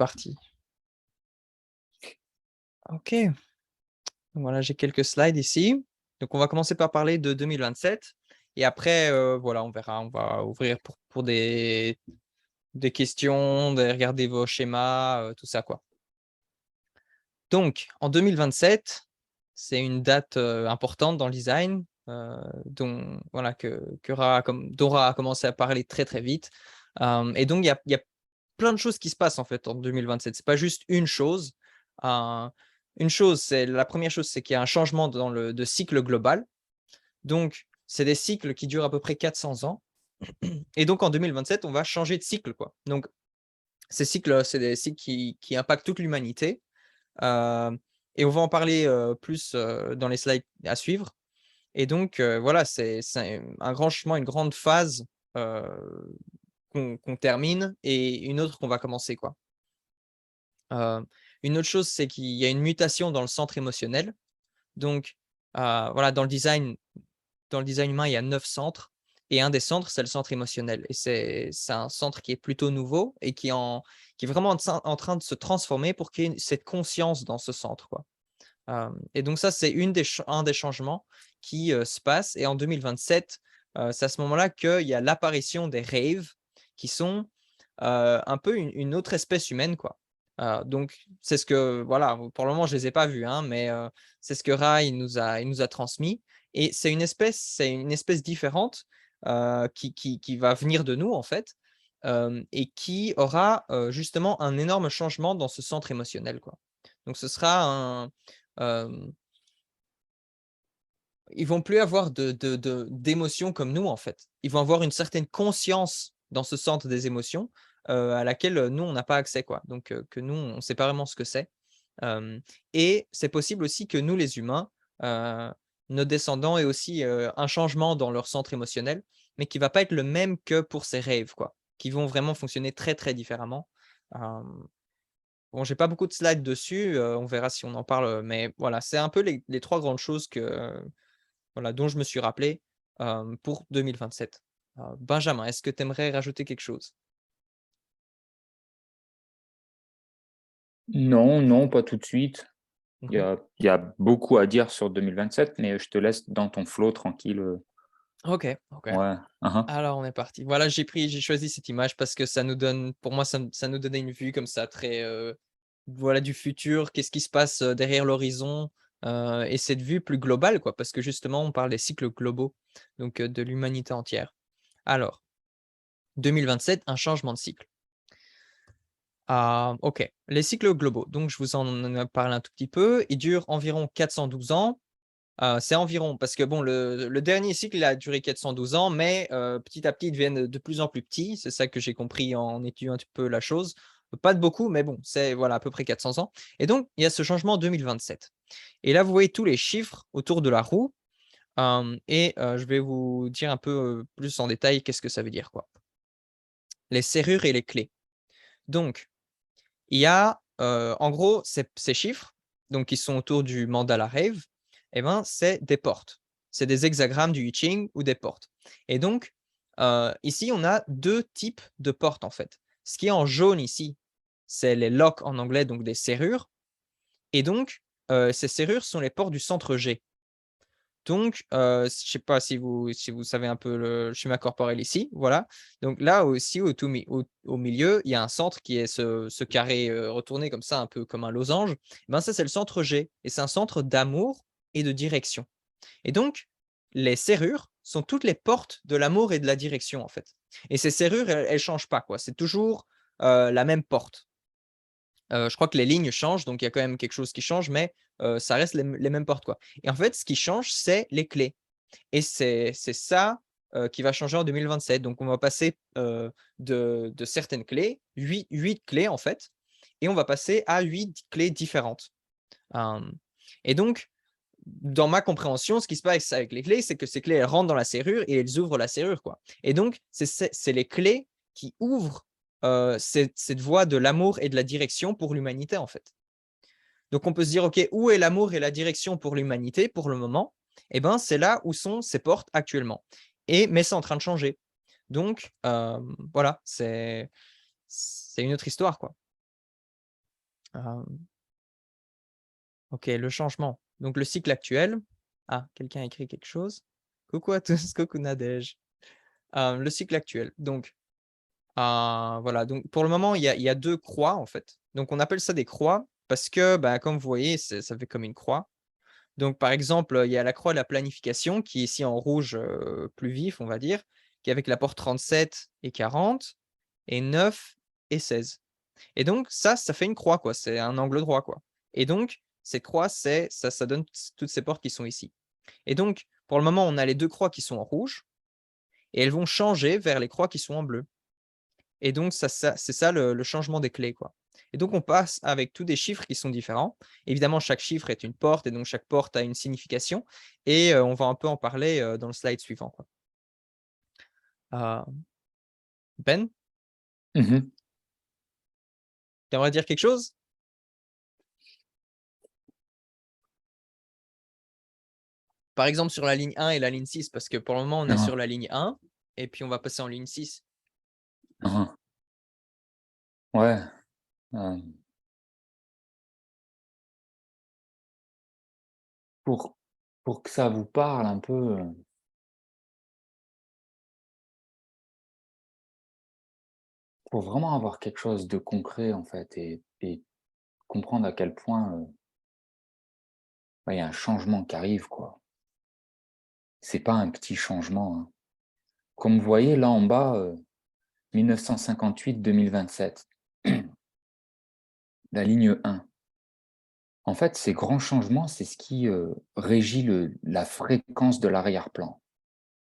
parti. OK. Donc voilà, j'ai quelques slides ici. Donc on va commencer par parler de 2027 et après, voilà, on verra. On va ouvrir pour des questions, de regarder vos schémas, tout ça, quoi. Donc en 2027, c'est une date, importante dans le design, dont voilà Dora a commencé à parler très, très vite. Et donc il y a plein de choses qui se passent, en fait, en 2027. C'est pas juste une chose. Heu, une chose, c'est la première chose, c'est qu'il y a un changement dans le de cycle global. Donc c'est des cycles qui durent à peu près 400 ans et donc en 2027, on va changer de cycle, quoi. Donc ces cycles, c'est des cycles qui impactent toute l'humanité. Hem Et on va en parler, plus, dans les slides à suivre et donc voilà, c'est un grand changement, une grande phase, heu, qu'on termine et une autre qu'on va commencer, quoi. Heu, une autre chose, c'est qu'il y a une mutation dans le centre émotionnel. Donc voilà, dans le design humain, il y a 9 centres et un des centres, c'est le centre émotionnel et c'est un centre qui est plutôt nouveau et qui est vraiment en train de se transformer pour qu'il y ait cette conscience dans ce centre, quoi. Et donc ça, c'est un des changements qui, se passe et en 2027, c'est à ce moment-là qu'il y a l'apparition des raves qui sont, un peu une autre espèce humaine, quoi. Donc c'est ce que voilà, pour le moment, je les ai pas vus, hein, mais c'est ce que Ra, il nous a transmis et c'est une espèce différente, qui va venir de nous, en fait, et qui aura, justement un énorme changement dans ce centre émotionnel, quoi. Donc ce sera Hem, ils vont plus avoir d'émotions comme nous, en fait. Ils vont avoir une certaine conscience dans ce centre des émotions, à laquelle, nous, on n'a pas accès, quoi. Donc que nous, on ne sait pas vraiment ce que c'est. Hem Et c'est possible aussi que nous, les humains, heu, nos descendants aient aussi, un changement dans leur centre émotionnel, mais qui va pas être le même que pour ces rêves, quoi, qui vont vraiment fonctionner très, très différemment. Hem Bon, j'ai pas beaucoup de slides dessus, on verra si on en parle, mais voilà, c'est un peu les 3 grandes choses voilà, dont je me suis rappelé, pour 2027. Benjamin, est-ce que tu aimerais rajouter quelque chose? Non, non, pas tout de suite. Il y Mmh. a il y a beaucoup à dire sur 2027, mais je te laisse dans ton flow tranquille, OK, OK. ouais. Hein, hein. Alors on est parti. Voilà, j'ai choisi cette image parce que ça nous donne pour moi, ça nous donnait une vue comme ça très, voilà, du futur. Qu'est-ce qui se passe, derrière l'horizon? Et cette vue plus globale, quoi, parce que justement, on parle des cycles globaux, donc de l'humanité entière. Alors, 2027, un changement de cycle. Ah, OK. Les cycles globaux, donc je vous en ai parlé un tout petit peu. Ils durent environ 412 ans. C'est environ parce que bon, le dernier cycle, il a duré 412 ans, mais petit à petit, ils deviennent de plus en plus petits. C'est ça que j'ai compris en étudiant un petit peu la chose. Pas de beaucoup, mais bon, c'est voilà, à peu près 400 ans et donc il y a ce changement en 2027 et là, vous voyez tous les chiffres autour de la roue, et je vais vous dire un peu, plus en détail qu'est-ce que ça veut dire, quoi. Les serrures et les clés. Donc il y a, en gros, ces chiffres, donc qui sont autour du mandala rave, et ben, c'est des portes. C'est des hexagrammes du I Ching ou des portes et donc, ici, on a 2 types de portes, en fait. Ce qui est en jaune ici, c'est les locks en anglais, donc des serrures et donc, ces serrures sont les portes du centre G. Donc, je sais pas si vous savez un peu le schéma corporel ici, voilà. Donc là aussi au milieu, il y a un centre qui est ce carré, retourné comme ça, un peu comme un losange. Ben, ça, c'est le centre G et c'est un centre d'amour et de direction et donc les serrures sont toutes les portes de l'amour et de la direction, en fait et ces serrures, elles changent pas, quoi. C'est toujours, la même porte. Je crois que les lignes changent, donc il y a quand même quelque chose qui change, mais ça reste les mêmes portes, quoi et en fait, ce qui change, c'est les clés et c'est ça, qui va changer en 2027. Donc on va passer, de certaines clés, huit clés, en fait et on va passer à 8 clés différentes. Hem Et donc, dans ma compréhension, ce qui se passe avec les clés, c'est que ces clés, elles rentrent dans la serrure et elles ouvrent la serrure, quoi. Et donc, c'est les clés qui ouvrent, cette voie de l'amour et de la direction pour l'humanité, en fait. Donc on peut se dire: «OK, où est l'amour et la direction pour l'humanité pour le moment?» Et ben, c'est là où sont ces portes actuellement mais c'est en train de changer. Donc voilà, c'est une autre histoire, quoi. Euh, ok, le changement. Donc le cycle actuel. Ah, quelqu'un a écrit quelque chose. Coucou à tous, coucou Nadège. Le cycle actuel. Donc, voilà. Donc pour le moment, il y a deux croix en fait. Donc on appelle ça des croix parce que, bah, comme vous voyez, ça fait comme une croix. Donc par exemple, il y a la croix de la planification qui est ici en rouge plus vif, on va dire, qui est avec la porte 37 et 40 et 9 et 16. Et donc ça fait une croix, quoi. C'est un angle droit, quoi. Et donc, cette croix, ça donne toutes ces portes qui sont ici. Et donc, pour le moment, on a les deux croix qui sont en rouge et elles vont changer vers les croix qui sont en bleu. Et donc, c'est ça le changement des clés, quoi. Et donc, on passe avec tous des chiffres qui sont différents. Évidemment, chaque chiffre est une porte et donc chaque porte a une signification. Et on va un peu en parler dans le slide suivant, quoi. Ben, Mhm. tu aimerais dire quelque chose? Par exemple, sur la ligne 1 et la ligne 6, parce que pour le moment, on est Ah, sur la ligne 1 et puis on va passer en ligne 6. ah. Ouais. euh, pour, pour que ça vous parle un peu, pour vraiment avoir quelque chose de concret en fait et comprendre à quel point ouais, il y a un changement qui arrive, quoi. C'est pas un petit changement, hein. Comme vous voyez là en bas, 1958-2027, la ligne 1. En fait, ces grands changements, c'est ce qui régit la fréquence de l'arrière-plan,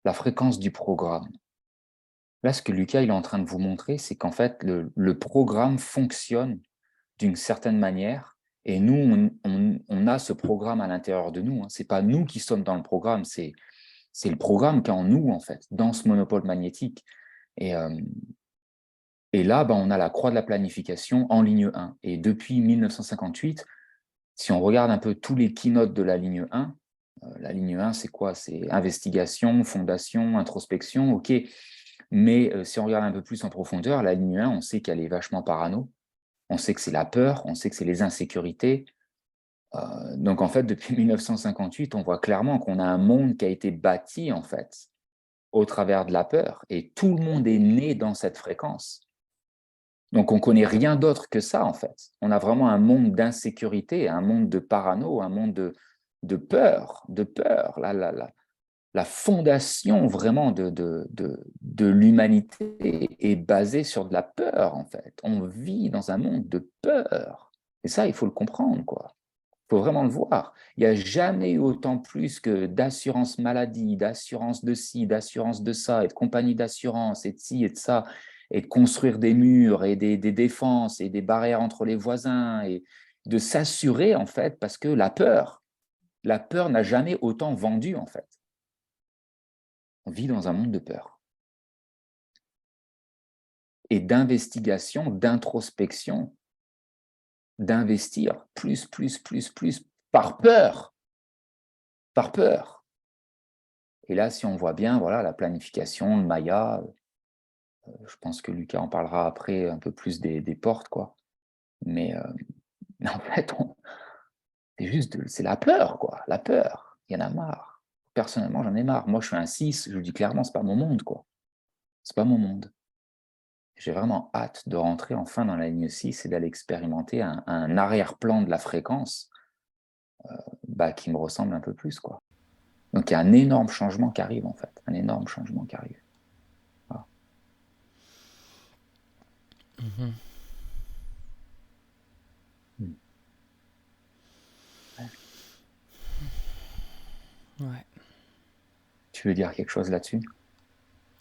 la fréquence du programme. Là, ce que Lucas il est en train de vous montrer, c'est qu'en fait, le programme fonctionne d'une certaine manière et nous, on a ce programme à l'intérieur de nous, hein. Ce n'est pas nous qui sommes dans le programme, c'est le programme qui est en nous, en fait, dans ce monopole magnétique. Et, euh, et là, ben, on a la croix de la planification en ligne 1. Et depuis 1958, si on regarde un peu tous les keynotes de la ligne 1, c'est quoi? C'est investigation, fondation, introspection, ok. Mais si on regarde un peu plus en profondeur, la ligne 1, on sait qu'elle est vachement parano. On sait que c'est la peur, on sait que c'est les insécurités. Donc en fait, depuis 1958, on voit clairement qu'on a un monde qui a été bâti en fait au travers de la peur, et tout le monde est né dans cette fréquence. Donc on connaît rien d'autre que ça en fait. On a vraiment un monde d'insécurité, un monde de parano, un monde de peur, la fondation vraiment de l'humanité est basée sur de la peur en fait. On vit dans un monde de peur. Et ça, il faut le comprendre, quoi. Il faut vraiment le voir. Il n'y a jamais eu autant plus que d'assurance maladie, d'assurance de ci, d'assurance de ça, et de compagnie d'assurance, et de ci et de ça, et de construire des murs et des défenses et des barrières entre les voisins, et de s'assurer, en fait, parce que la peur n'a jamais autant vendu, en fait. On vit dans un monde de peur et d'investigation, d'introspection, d'investir plus, par peur, par peur. Et là, si on voit bien, voilà, la planification, le Maya, je pense que Lucas en parlera après un peu plus des portes, quoi. Mais en fait, c'est la peur, quoi. La peur. Il y en a marre. Personnellement, j'en ai marre. Moi, je suis un 6, je vous dis clairement, c'est pas mon monde, quoi. C'est pas mon monde. J'ai vraiment hâte de rentrer enfin dans la ligne 6 et d'aller expérimenter un arrière-plan de la fréquence bah, qui me ressemble un peu plus, quoi. Donc, il y a un énorme changement qui arrive, en fait. Un énorme changement qui arrive. Voilà. Mm. Ouais. Ouais. Tu veux dire quelque chose là-dessus?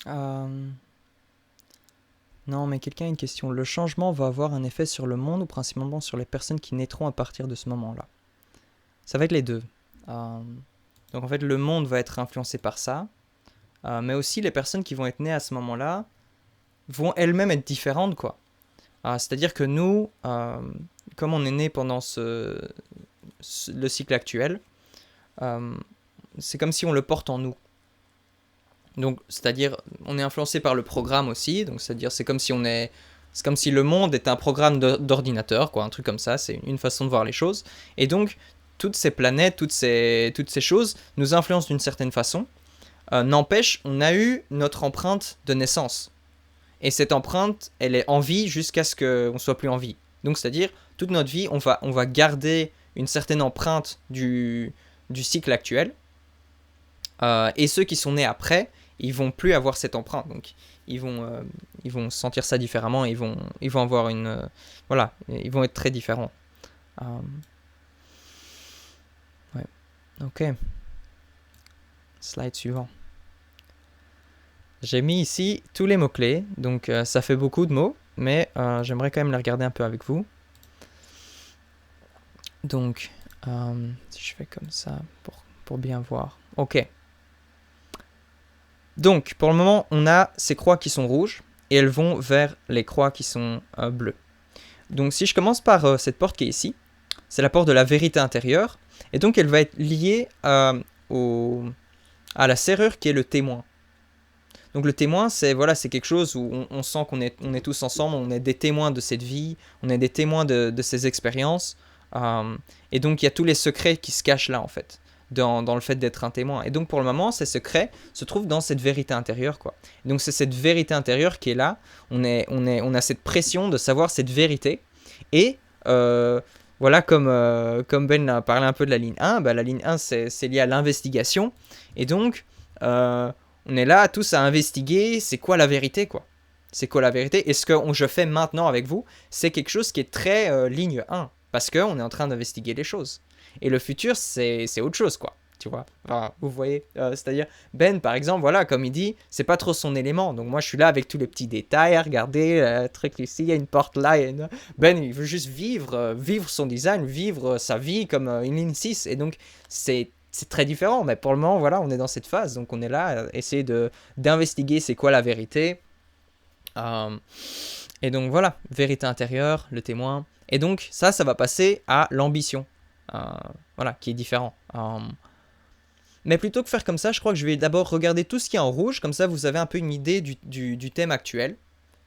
Euh, Non, mais quelqu'un a une question. Le changement va avoir un effet sur le monde ou principalement sur les personnes qui naîtront à partir de ce moment-là? Ça va être les deux. Euh, donc en fait, le monde va être influencé par ça, mais aussi les personnes qui vont être nées à ce moment-là vont elles-mêmes être différentes, quoi. C'est-à-dire que nous, comme on est né pendant le cycle actuel, euh, c'est comme si on le porte en nous. Donc, c'est-à-dire, on est influencé par le programme aussi, donc c'est-à-dire, c'est comme si on est C'est comme si le monde était un programme d'ordinateur, quoi, un truc comme ça, c'est une façon de voir les choses. Et donc, toutes ces planètes, toutes ces choses nous influencent d'une certaine façon. N'empêche, on a eu notre empreinte de naissance. Et cette empreinte, elle est en vie jusqu'à ce qu'on ne soit plus en vie. Donc, c'est-à-dire, toute notre vie, on va garder une certaine empreinte du cycle actuel. Et ceux qui sont nés après, ils vont plus avoir cette empreinte. Donc, ils vont sentir ça différemment. Ils vont avoir une... voilà, ils vont être très différents. Ouais. Ok. Slide suivant. J'ai mis ici tous les mots-clés. Donc, ça fait beaucoup de mots. Mais j'aimerais quand même les regarder un peu avec vous. Donc, si je fais comme ça pour bien voir. Ok. Donc, pour le moment, on a ces croix qui sont rouges et elles vont vers les croix qui sont bleues. Donc, si je commence par cette porte qui est ici, c'est la porte de la vérité intérieure. Et donc, elle va être liée à la serrure qui est le témoin. Donc, le témoin, c'est quelque chose où on sent qu'on est tous ensemble, on est des témoins de cette vie, on est des témoins de ces expériences. Et donc, il y a tous les secrets qui se cachent là, en fait. Dans le fait d'être un témoin. Et donc pour le moment, ces secrets se trouvent dans cette vérité intérieure, quoi. Et donc c'est cette vérité intérieure qui est là. On a cette pression de savoir cette vérité. Et voilà, comme Ben a parlé un peu de la ligne 1, la ligne 1 c'est lié à l'investigation. Et donc on est là tous à investiguer c'est quoi la vérité, quoi. C'est quoi la vérité? Et ce que je fais maintenant avec vous, c'est quelque chose qui est très ligne 1. Parce qu'on est en train d'investiguer les choses. Et le futur, c'est autre chose, quoi. Tu vois, enfin, vous voyez, c'est-à-dire, Ben, par exemple, voilà, comme il dit, c'est pas trop son élément. Donc moi, je suis là avec tous les petits détails, regardez, truc ici, il y a une porte là. Ben, il veut juste vivre son design, vivre sa vie comme une ligne 6. Et donc, c'est très différent. Mais pour le moment, voilà, on est dans cette phase. Donc on est là, essayer d'investiguer c'est quoi la vérité. Et donc voilà, vérité intérieure, le témoin. Et donc ça va passer à l'ambition, voilà, qui est différent. Mais plutôt que faire comme ça, je crois que je vais d'abord regarder tout ce qui est en rouge, comme ça vous avez un peu une idée du thème actuel,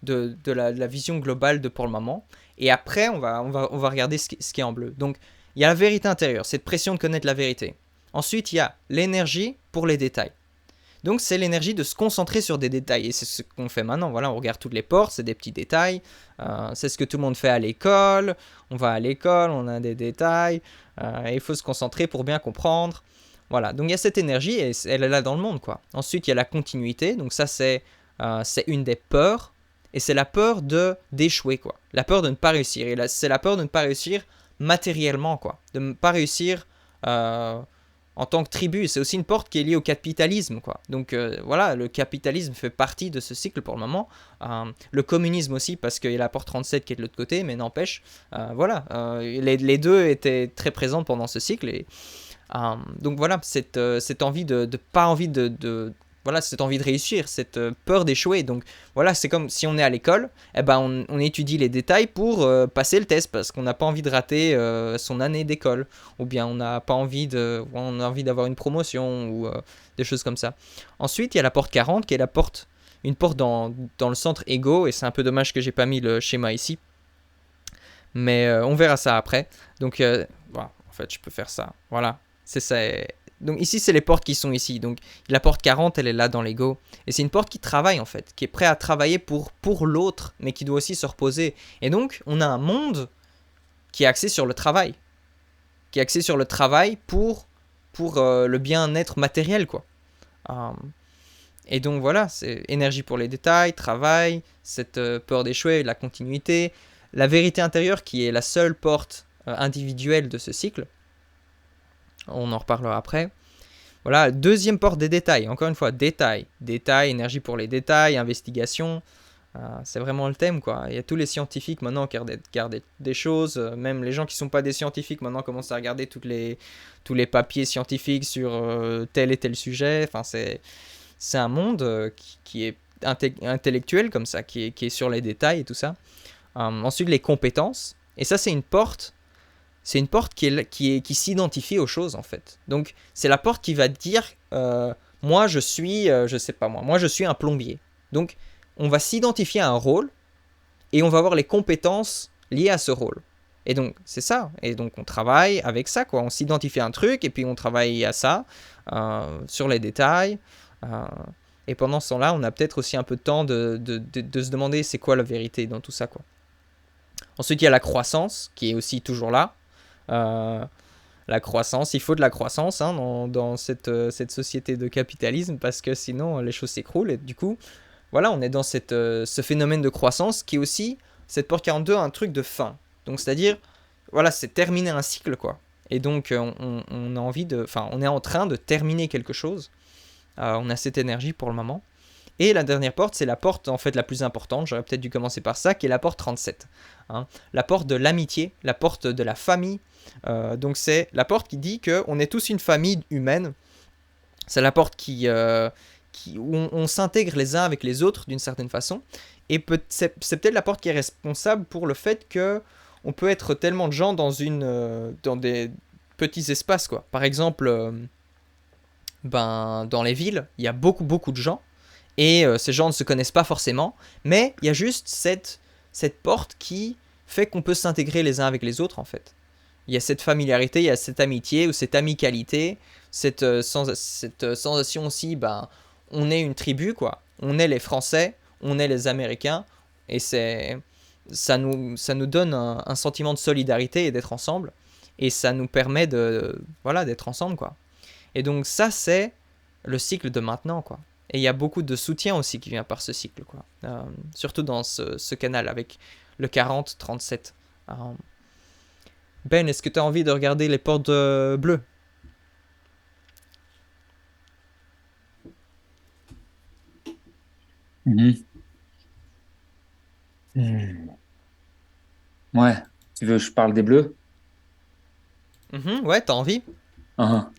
de la vision globale de pour le moment. Et après, on va regarder ce qui est en bleu. Donc il y a la vérité intérieure, cette pression de connaître la vérité. Ensuite, il y a l'énergie pour les détails. Donc c'est l'énergie de se concentrer sur des détails. Et c'est ce qu'on fait maintenant. Voilà, on regarde toutes les portes, c'est des petits détails. C'est ce que tout le monde fait à l'école. On va à l'école, on a des détails. Et il faut se concentrer pour bien comprendre. Voilà, donc il y a cette énergie et elle est là dans le monde, quoi. Ensuite, il y a la continuité. Donc ça, c'est une des peurs. Et c'est la peur d'échouer, quoi. La peur de ne pas réussir. Et là, c'est la peur de ne pas réussir matériellement, quoi. De ne pas réussir... en tant que tribu, c'est aussi une porte qui est liée au capitalisme, quoi. Donc voilà, le capitalisme fait partie de ce cycle pour le moment. Le communisme aussi, parce qu'il y a la porte 37 qui est de l'autre côté, mais n'empêche, voilà, les deux étaient très présents pendant ce cycle. Et, donc voilà, cette envie pas envie voilà, cette envie de réussir, cette peur d'échouer. Donc voilà, c'est comme si on est à l'école, eh ben on étudie les détails pour passer le test parce qu'on n'a pas envie de rater son année d'école, ou bien on n'a pas envie on a envie d'avoir une promotion ou des choses comme ça. Ensuite, il y a la porte 40 qui est une porte dans le centre égo, et c'est un peu dommage que j'ai pas mis le schéma ici, mais on verra ça après. Donc voilà, en fait, je peux faire ça. Voilà, c'est ça. Donc ici, c'est les portes qui sont ici. Donc la porte 40, elle est là dans l'ego. Et c'est une porte qui travaille, en fait, qui est prêt à travailler pour l'autre, mais qui doit aussi se reposer. Et donc, on a un monde qui est axé sur le travail. Qui est axé sur le travail pour le bien-être matériel, quoi. Et donc voilà, c'est énergie pour les détails, travail, cette peur d'échouer, la continuité, la vérité intérieure qui est la seule porte individuelle de ce cycle. On en reparlera après. Voilà, deuxième porte des détails. Encore une fois, détails, énergie pour les détails, investigation. C'est vraiment le thème, quoi. Il y a tous les scientifiques maintenant qui regardent des choses. Même les gens qui ne sont pas des scientifiques maintenant commencent à regarder tous les papiers scientifiques sur tel et tel sujet. Enfin, c'est un monde qui est intellectuel comme ça, qui est sur les détails et tout ça. Ensuite, les compétences. Et ça, c'est une porte. C'est une porte qui s'identifie aux choses, en fait. Donc, c'est la porte qui va dire moi, je suis, je sais pas moi je suis un plombier. Donc, on va s'identifier à un rôle et on va avoir les compétences liées à ce rôle. Et donc, c'est ça. Et donc, on travaille avec ça, quoi. On s'identifie à un truc, et puis on travaille à ça, sur les détails. euh, et pendant ce temps-là, on a peut-être aussi un peu de temps de se demander c'est quoi la vérité dans tout ça, quoi. Ensuite, il y a la croissance, qui est aussi toujours là. Euh, la croissance, il faut de la croissance hein, dans cette société de capitalisme, parce que sinon, les choses s'écroulent. Et du coup, voilà, on est dans ce phénomène de croissance qui est aussi, cette porte 42, un truc de fin. Donc, c'est-à-dire, voilà, c'est terminer un cycle, quoi. Et donc, on a envie de. Enfin, on est en train de terminer quelque chose. On a cette énergie pour le moment. Et la dernière porte, c'est la porte en fait la plus importante, j'aurais peut-être dû commencer par ça, qui est la porte 37. Hein. La porte de l'amitié, la porte de la famille. Donc c'est la porte qui dit qu'on est tous une famille humaine. C'est la porte où on s'intègre les uns avec les autres d'une certaine façon. Et c'est peut-être la porte qui est responsable pour le fait que on peut être tellement de gens dans des petits espaces, quoi. Par exemple, dans les villes, il y a beaucoup de gens et ces gens ne se connaissent pas forcément, mais il y a juste cette porte qui fait qu'on peut s'intégrer les uns avec les autres en fait. Il y a cette familiarité, il y a cette amitié ou cette amicalité, cette sensation aussi, on est une tribu quoi. On est les Français, on est les Américains, et ça nous donne un sentiment de solidarité et d'être ensemble, et ça nous permet voilà, d'être ensemble quoi. Et donc ça, c'est le cycle de maintenant, quoi. Et il y a beaucoup de soutien aussi qui vient par ce cycle, quoi. Surtout dans ce canal avec le 40-37. Ben, est-ce que tu as envie de regarder les portes bleues? Mhm. Ouais, tu veux que je parle des bleus? Ouais, t'as envie? Ah,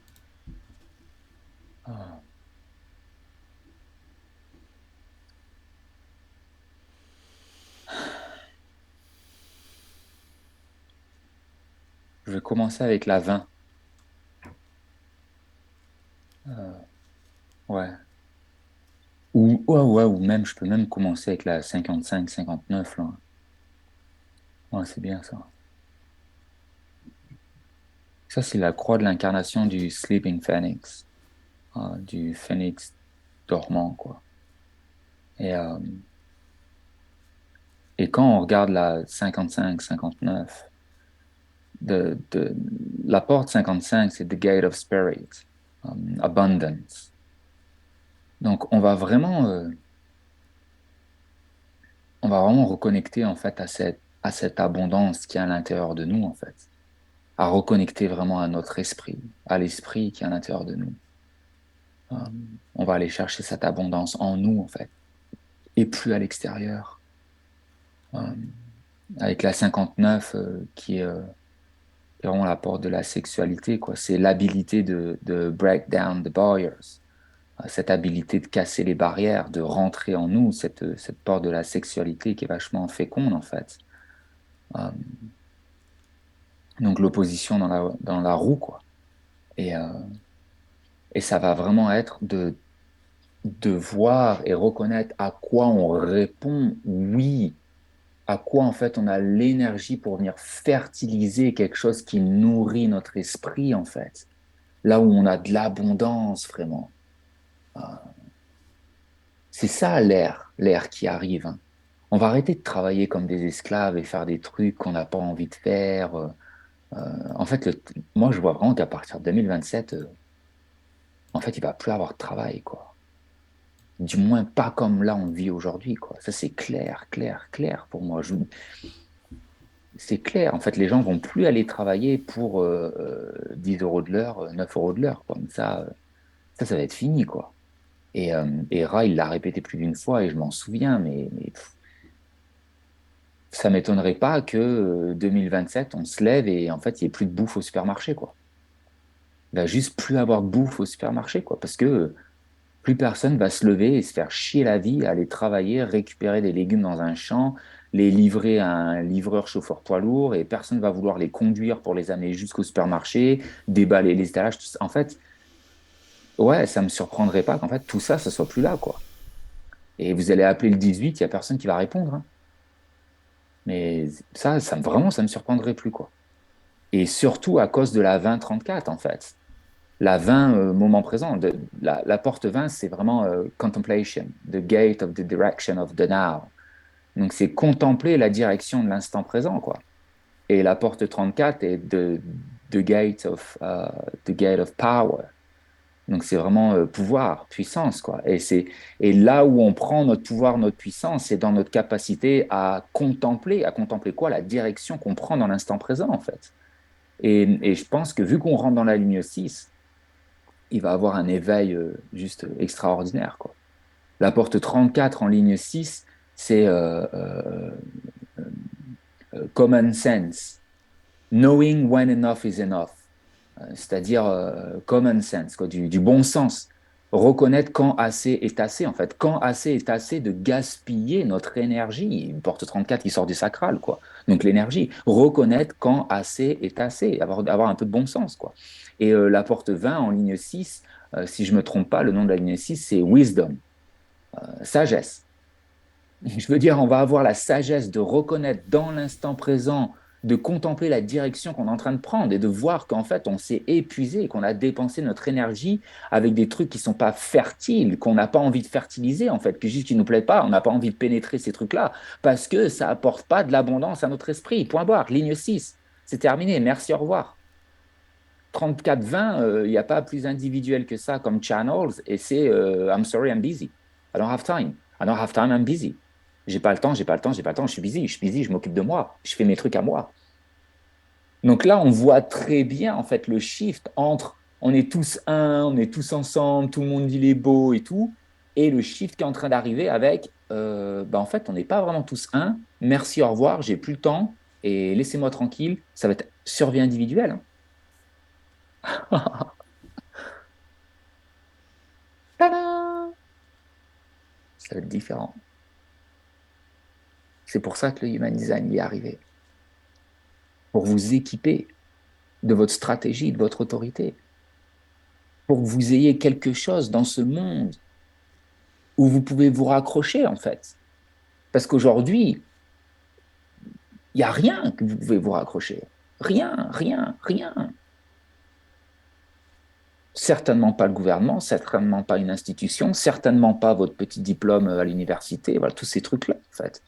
ah. Je vais commencer avec la 20. Euh, ouais. Ou même, je peux même commencer avec la 55-59, là. Ouais, c'est bien ça. Ça, c'est la croix de l'incarnation du Sleeping Phoenix, du phénix dormant, quoi. Et, euh, et quand on regarde la 55-59, de, la porte 55, c'est The Gate of Spirit, Abundance. Donc, on va vraiment reconnecter, en fait, à cette abondance qui est à l'intérieur de nous, en fait. À reconnecter vraiment à notre esprit, à l'esprit qui est à l'intérieur de nous. Euh, on va aller chercher cette abondance en nous, en fait, et plus à l'extérieur. Euh, avec la 59, qui est vraiment la porte de la sexualité, quoi. C'est l'habilité de break down the barriers, cette habilité de casser les barrières, de rentrer en nous, cette porte de la sexualité qui est vachement féconde, en fait. Euh, donc l'opposition dans la roue, quoi. Et, euh, et ça va vraiment être de voir et reconnaître à quoi on répond oui, à quoi en fait on a l'énergie pour venir fertiliser quelque chose qui nourrit notre esprit en fait, là où on a de l'abondance vraiment. Euh, C'est ça l'air qui arrive. Hein. On va arrêter de travailler comme des esclaves et faire des trucs qu'on n'a pas envie de faire. En fait, moi je vois vraiment qu'à partir de 2027, en fait, il va plus avoir de travail, quoi. Du moins pas comme là on vit aujourd'hui, quoi. Ça c'est clair pour moi. C'est clair. En fait, les gens vont plus aller travailler pour 10 euros de l'heure, 9 euros de l'heure. Comme ça va être fini, quoi. Et Ra, il l'a répété plus d'une fois et je m'en souviens, mais ça m'étonnerait pas que 2027, on se lève et en fait, il n'y ait plus de bouffe au supermarché, quoi. Il va juste plus avoir de bouffe au supermarché, quoi. Parce que plus personne va se lever et se faire chier la vie à aller travailler, récupérer des légumes dans un champ, les livrer à un livreur chauffeur poids lourd, et personne va vouloir les conduire pour les amener jusqu'au supermarché, déballer les étalages, tout ça. En fait, ouais, ça me surprendrait pas qu'en fait tout ça, ça soit plus là, quoi. Et vous allez appeler le 18, il y a personne qui va répondre. Hein. Mais vraiment, ça me surprendrait plus, quoi. Et surtout à cause de la 2034, en fait. La 20, moment présent. La porte 20, c'est vraiment contemplation, the gate of the direction of the now. Donc, c'est contempler la direction de l'instant présent, quoi. Et la porte 34 est the gate of power. Donc, c'est vraiment pouvoir, puissance, quoi. Et là où on prend notre pouvoir, notre puissance, c'est dans notre capacité à contempler quoi? La direction qu'on prend dans l'instant présent, en fait. Et je pense que vu qu'on rentre dans la ligne 6, il va avoir un éveil juste extraordinaire, quoi. La porte 34 en ligne 6, c'est common sense, knowing when enough is enough. C'est-à-dire common sense, quoi, du bon sens. Reconnaître quand assez est assez, en fait. Quand assez est assez de gaspiller notre énergie. Une porte 34 qui sort du sacral, quoi. Donc l'énergie. Reconnaître quand assez est assez. Avoir un peu de bon sens, quoi. Et la porte 20 en ligne 6, si je ne me trompe pas, le nom de la ligne 6, c'est wisdom, sagesse. Je veux dire, on va avoir la sagesse de reconnaître dans l'instant présent, de contempler la direction qu'on est en train de prendre et de voir qu'en fait, on s'est épuisé, qu'on a dépensé notre énergie avec des trucs qui ne sont pas fertiles, qu'on n'a pas envie de fertiliser, en fait, que juste qui ne nous plaît pas, on n'a pas envie de pénétrer ces trucs-là, parce que ça apporte pas de l'abondance à notre esprit. Point barre, ligne 6, c'est terminé, merci, au revoir. 34-20, il n'y a pas plus individuel que ça comme channels, et c'est I'm sorry, I'm busy. I don't have time. I don't have time, I'm busy. J'ai pas le temps, j'ai pas le temps, j'ai pas le temps, je suis busy, je m'occupe de moi, je fais mes trucs à moi. Donc là, on voit très bien en fait le shift entre on est tous un, on est tous ensemble, tout le monde dit les beaux et tout, et le shift qui est en train d'arriver avec en fait, on n'est pas vraiment tous un. Merci, au revoir, j'ai plus le temps et laissez-moi tranquille. Ça va être survie individuelle, hein. Tadam! Ça va être différent. C'est pour ça que le Human Design y est arrivé. Pour vous équiper de votre stratégie, de votre autorité. Pour que vous ayez quelque chose dans ce monde où vous pouvez vous raccrocher, en fait. Parce qu'aujourd'hui, il n'y a rien que vous pouvez vous raccrocher. Rien, rien, rien. Certainement pas le gouvernement, certainement pas une institution, certainement pas votre petit diplôme à l'université, voilà, tous ces trucs-là, en fait,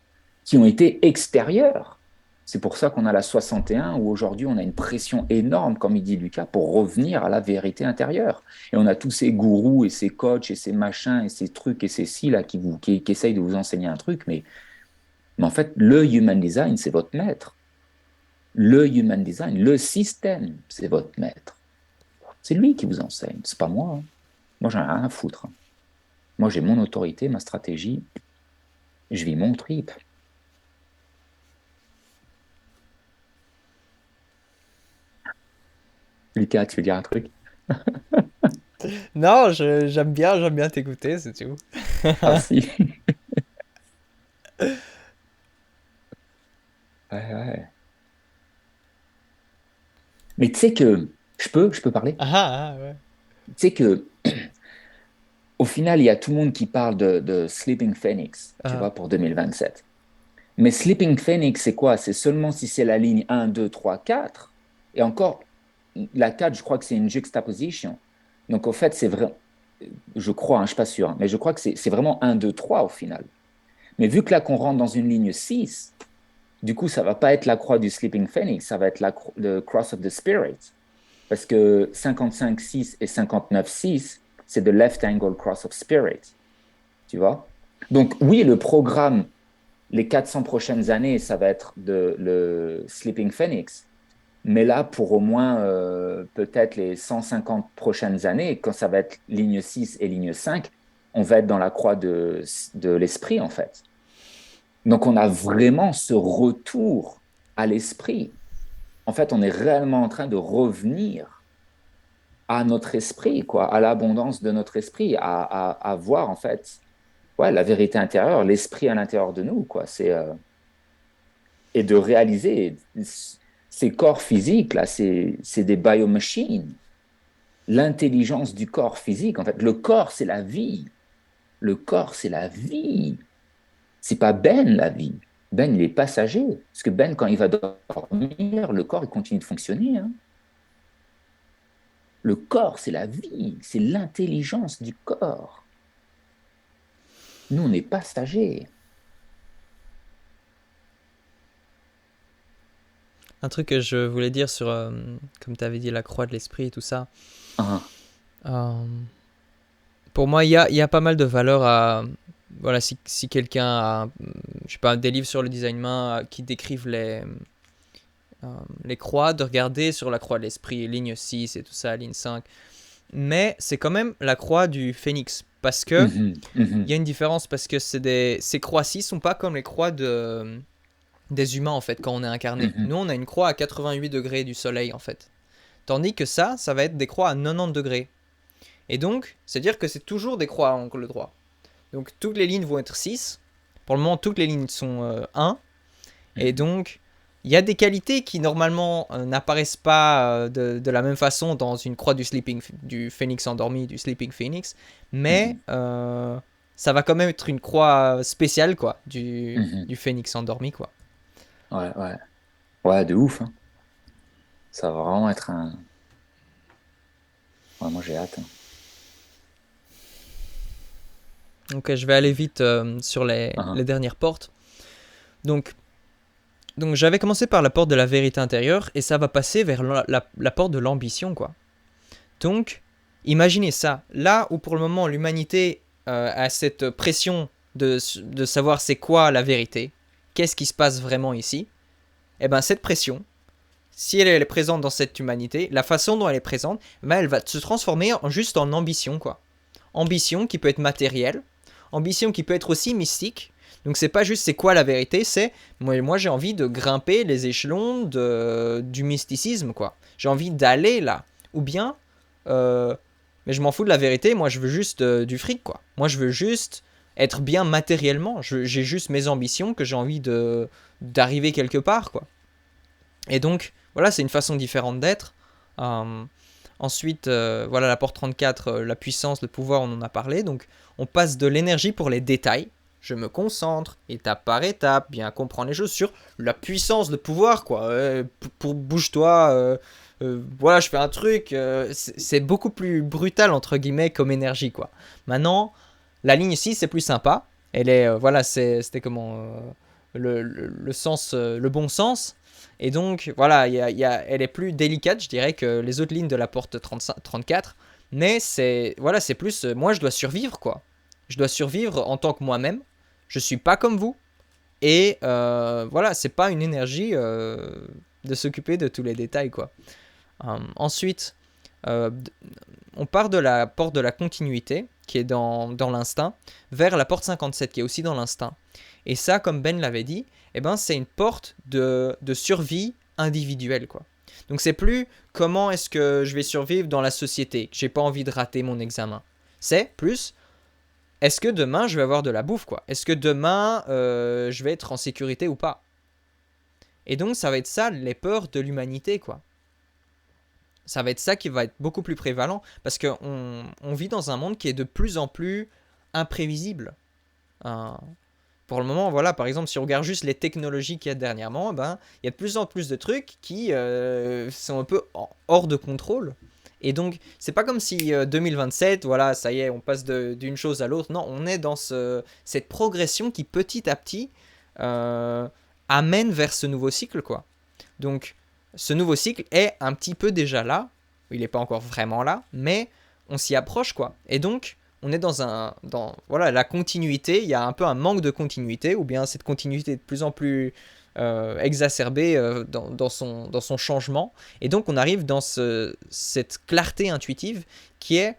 qui ont été extérieurs. C'est pour ça qu'on a la 61, où aujourd'hui on a une pression énorme, comme il dit Lucas, pour revenir à la vérité intérieure. Et on a tous ces gourous et ces coachs et ces machins et ces trucs et ces ci là qui essayent de vous enseigner un truc, mais en fait, le Human Design, c'est votre maître. Le Human Design, le système, c'est votre maître. C'est lui qui vous enseigne, c'est pas moi, hein. Moi, j'en ai rien à foutre, hein. Moi, j'ai mon autorité, ma stratégie. Je vis mon trip. Lucas, tu veux dire un truc? Non, j'aime bien t'écouter, c'est tout. Merci. Ouais, ouais. Mais tu sais que, je peux parler? Ah, ah, ouais. Tu sais que, au final, il y a tout le monde qui parle de Sleeping Phoenix, tu Ah, vois, pour 2027. Mais Sleeping Phoenix, c'est quoi? C'est seulement si c'est la ligne 1, 2, 3, 4. Et encore, la 4, je crois que c'est une juxtaposition. Donc, au fait, c'est vrai, je crois, hein, je ne suis pas sûr, hein, mais je crois que c'est vraiment 1, 2, 3 au final. Mais vu que là, qu'on rentre dans une ligne 6, du coup, ça ne va pas être la croix du Sleeping Phoenix, ça va être le Cross of the Spirit. Parce que 55-6 et 59-6, c'est the Left Angle Cross of Spirit. Tu vois? Donc, oui, le programme les 400 prochaines années, ça va être le Sleeping Phoenix. Mais là, pour au moins peut-être les 150 prochaines années, quand ça va être ligne 6 et ligne 5, on va être dans la croix de l'esprit, en fait. Donc, on a vraiment ce retour à l'esprit. En fait, on est réellement en train de revenir à notre esprit, quoi, à l'abondance de notre esprit, à voir, en fait, ouais, la vérité intérieure, l'esprit à l'intérieur de nous, quoi. Et de réaliser ces corps physiques, là, c'est des biomachines. L'intelligence du corps physique, en fait, le corps, c'est la vie. Le corps, c'est la vie. C'est pas Ben, la vie. Ben, il est passager. Parce que Ben, quand il va dormir, le corps, il continue de fonctionner, hein. Le corps, c'est la vie, c'est l'intelligence du corps. Nous, on est passagers. Un truc que je voulais dire sur, comme tu avais dit, la croix de l'esprit et tout ça. Ah, Euh, pour moi, il y a pas mal de valeurs à. Voilà, si quelqu'un a, je sais pas, des livres sur le design humain qui décrivent les croix, de regarder sur la croix de l'esprit, ligne 6 et tout ça, ligne 5. Mais c'est quand même la croix du phénix. Parce que mhm, il y a mhm, une différence, parce que ces croix-ci sont pas comme les croix des humains, en fait, quand on est incarné. mhm, Nous, on a une croix à 88 degrés du soleil, en fait. Tandis que ça va être des croix à 90 degrés. Et donc, c'est-à-dire que c'est toujours des croix à angle droit. Donc, toutes les lignes vont être 6. Pour le moment, toutes les lignes sont 1. Et mhm, donc, il y a des qualités qui, normalement, n'apparaissent pas de la même façon dans une croix du phénix endormi, du sleeping phoenix. Mais mhm, ça va quand même être une croix spéciale, quoi, mhm. du phénix endormi, quoi. Ouais, ouais. Ouais, de ouf, hein. Ça va vraiment être un. Ouais, moi, j'ai hâte, hein. Donc, je vais aller vite sur les Ah, dernières portes. Donc, j'avais commencé par la porte de la vérité intérieure et ça va passer vers la porte de l'ambition, quoi. Donc, imaginez ça. Là où pour le moment l'humanité a cette pression de savoir c'est quoi la vérité, qu'est-ce qui se passe vraiment ici, eh ben cette pression, si elle est présente dans cette humanité, la façon dont elle est présente, ben elle va se transformer juste en ambition, quoi. Ambition qui peut être matérielle, ambition qui peut être aussi mystique. Donc c'est pas juste c'est quoi la vérité, c'est moi j'ai envie de grimper les échelons du mysticisme, quoi. J'ai envie d'aller là. Ou bien, euh, mais je m'en fous de la vérité, moi je veux juste du fric, quoi. Moi je veux juste être bien matériellement. J'ai juste mes ambitions que j'ai envie d'arriver quelque part, quoi. Et donc, voilà, c'est une façon différente d'être. Euh, Ensuite, voilà, la porte 34, la puissance, le pouvoir, on en a parlé. Donc, on passe de l'énergie pour les détails. Je me concentre, étape par étape, bien comprendre les choses sur la puissance, le pouvoir, quoi. Pour bouge-toi, voilà, je fais un truc. C'est beaucoup plus brutal, entre guillemets, comme énergie, quoi. Maintenant, la ligne ici, c'est plus sympa. Elle est, voilà, c'était comment le sens, le bon sens. Et donc, voilà, elle est plus délicate, je dirais, que les autres lignes de la porte 34. Mais c'est, voilà, c'est plus, moi, je dois survivre, quoi. Je dois survivre en tant que moi-même. Je suis pas comme vous. Et voilà, c'est pas une énergie de s'occuper de tous les détails, quoi. Ensuite, euh, on part de la porte de la continuité, qui est dans l'instinct, vers la porte 57, qui est aussi dans l'instinct. Et ça, comme Ben l'avait dit, eh ben, c'est une porte de survie individuelle, quoi. Donc c'est plus comment est-ce que je vais survivre dans la société, j'ai pas envie de rater mon examen. C'est plus est-ce que demain je vais avoir de la bouffe, quoi. Est-ce que demain je vais être en sécurité ou pas. Et donc ça va être ça les peurs de l'humanité, quoi. Ça va être ça qui va être beaucoup plus prévalent parce qu'on vit dans un monde qui est de plus en plus imprévisible. Euh, pour le moment, voilà, par exemple, si on regarde juste les technologies qu'il y a dernièrement, ben, il y a de plus en plus de trucs qui sont un peu hors de contrôle. Et donc, c'est pas comme si 2027, voilà, ça y est, on passe d'une chose à l'autre. Non, on est dans cette progression qui petit à petit euh, amène vers ce nouveau cycle, quoi. Donc, ce nouveau cycle est un petit peu déjà là. Il n'est pas encore vraiment là, mais on s'y approche, quoi. Et donc, on est dans voilà, la continuité. Il y a un peu un manque de continuité, ou bien cette continuité est de plus en plus exacerbée dans son changement. Et donc, on arrive dans cette clarté intuitive qui est,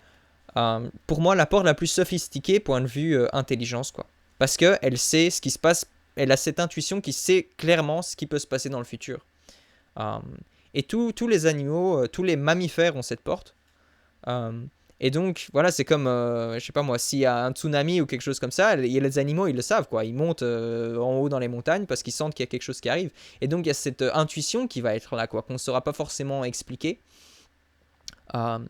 pour moi, l'apport la plus sophistiquée point de vue intelligence, quoi. Parce qu'elle sait ce qui se passe, elle a cette intuition qui sait clairement ce qui peut se passer dans le futur. Euh, et tous les animaux, tous les mammifères ont cette porte. Euh, et donc, voilà, c'est comme, je sais pas moi, s'il y a un tsunami ou quelque chose comme ça, les animaux, ils le savent, quoi. Ils montent en haut dans les montagnes parce qu'ils sentent qu'il y a quelque chose qui arrive. Et donc, il y a cette intuition qui va être là, quoi, qu'on ne saura pas forcément expliquer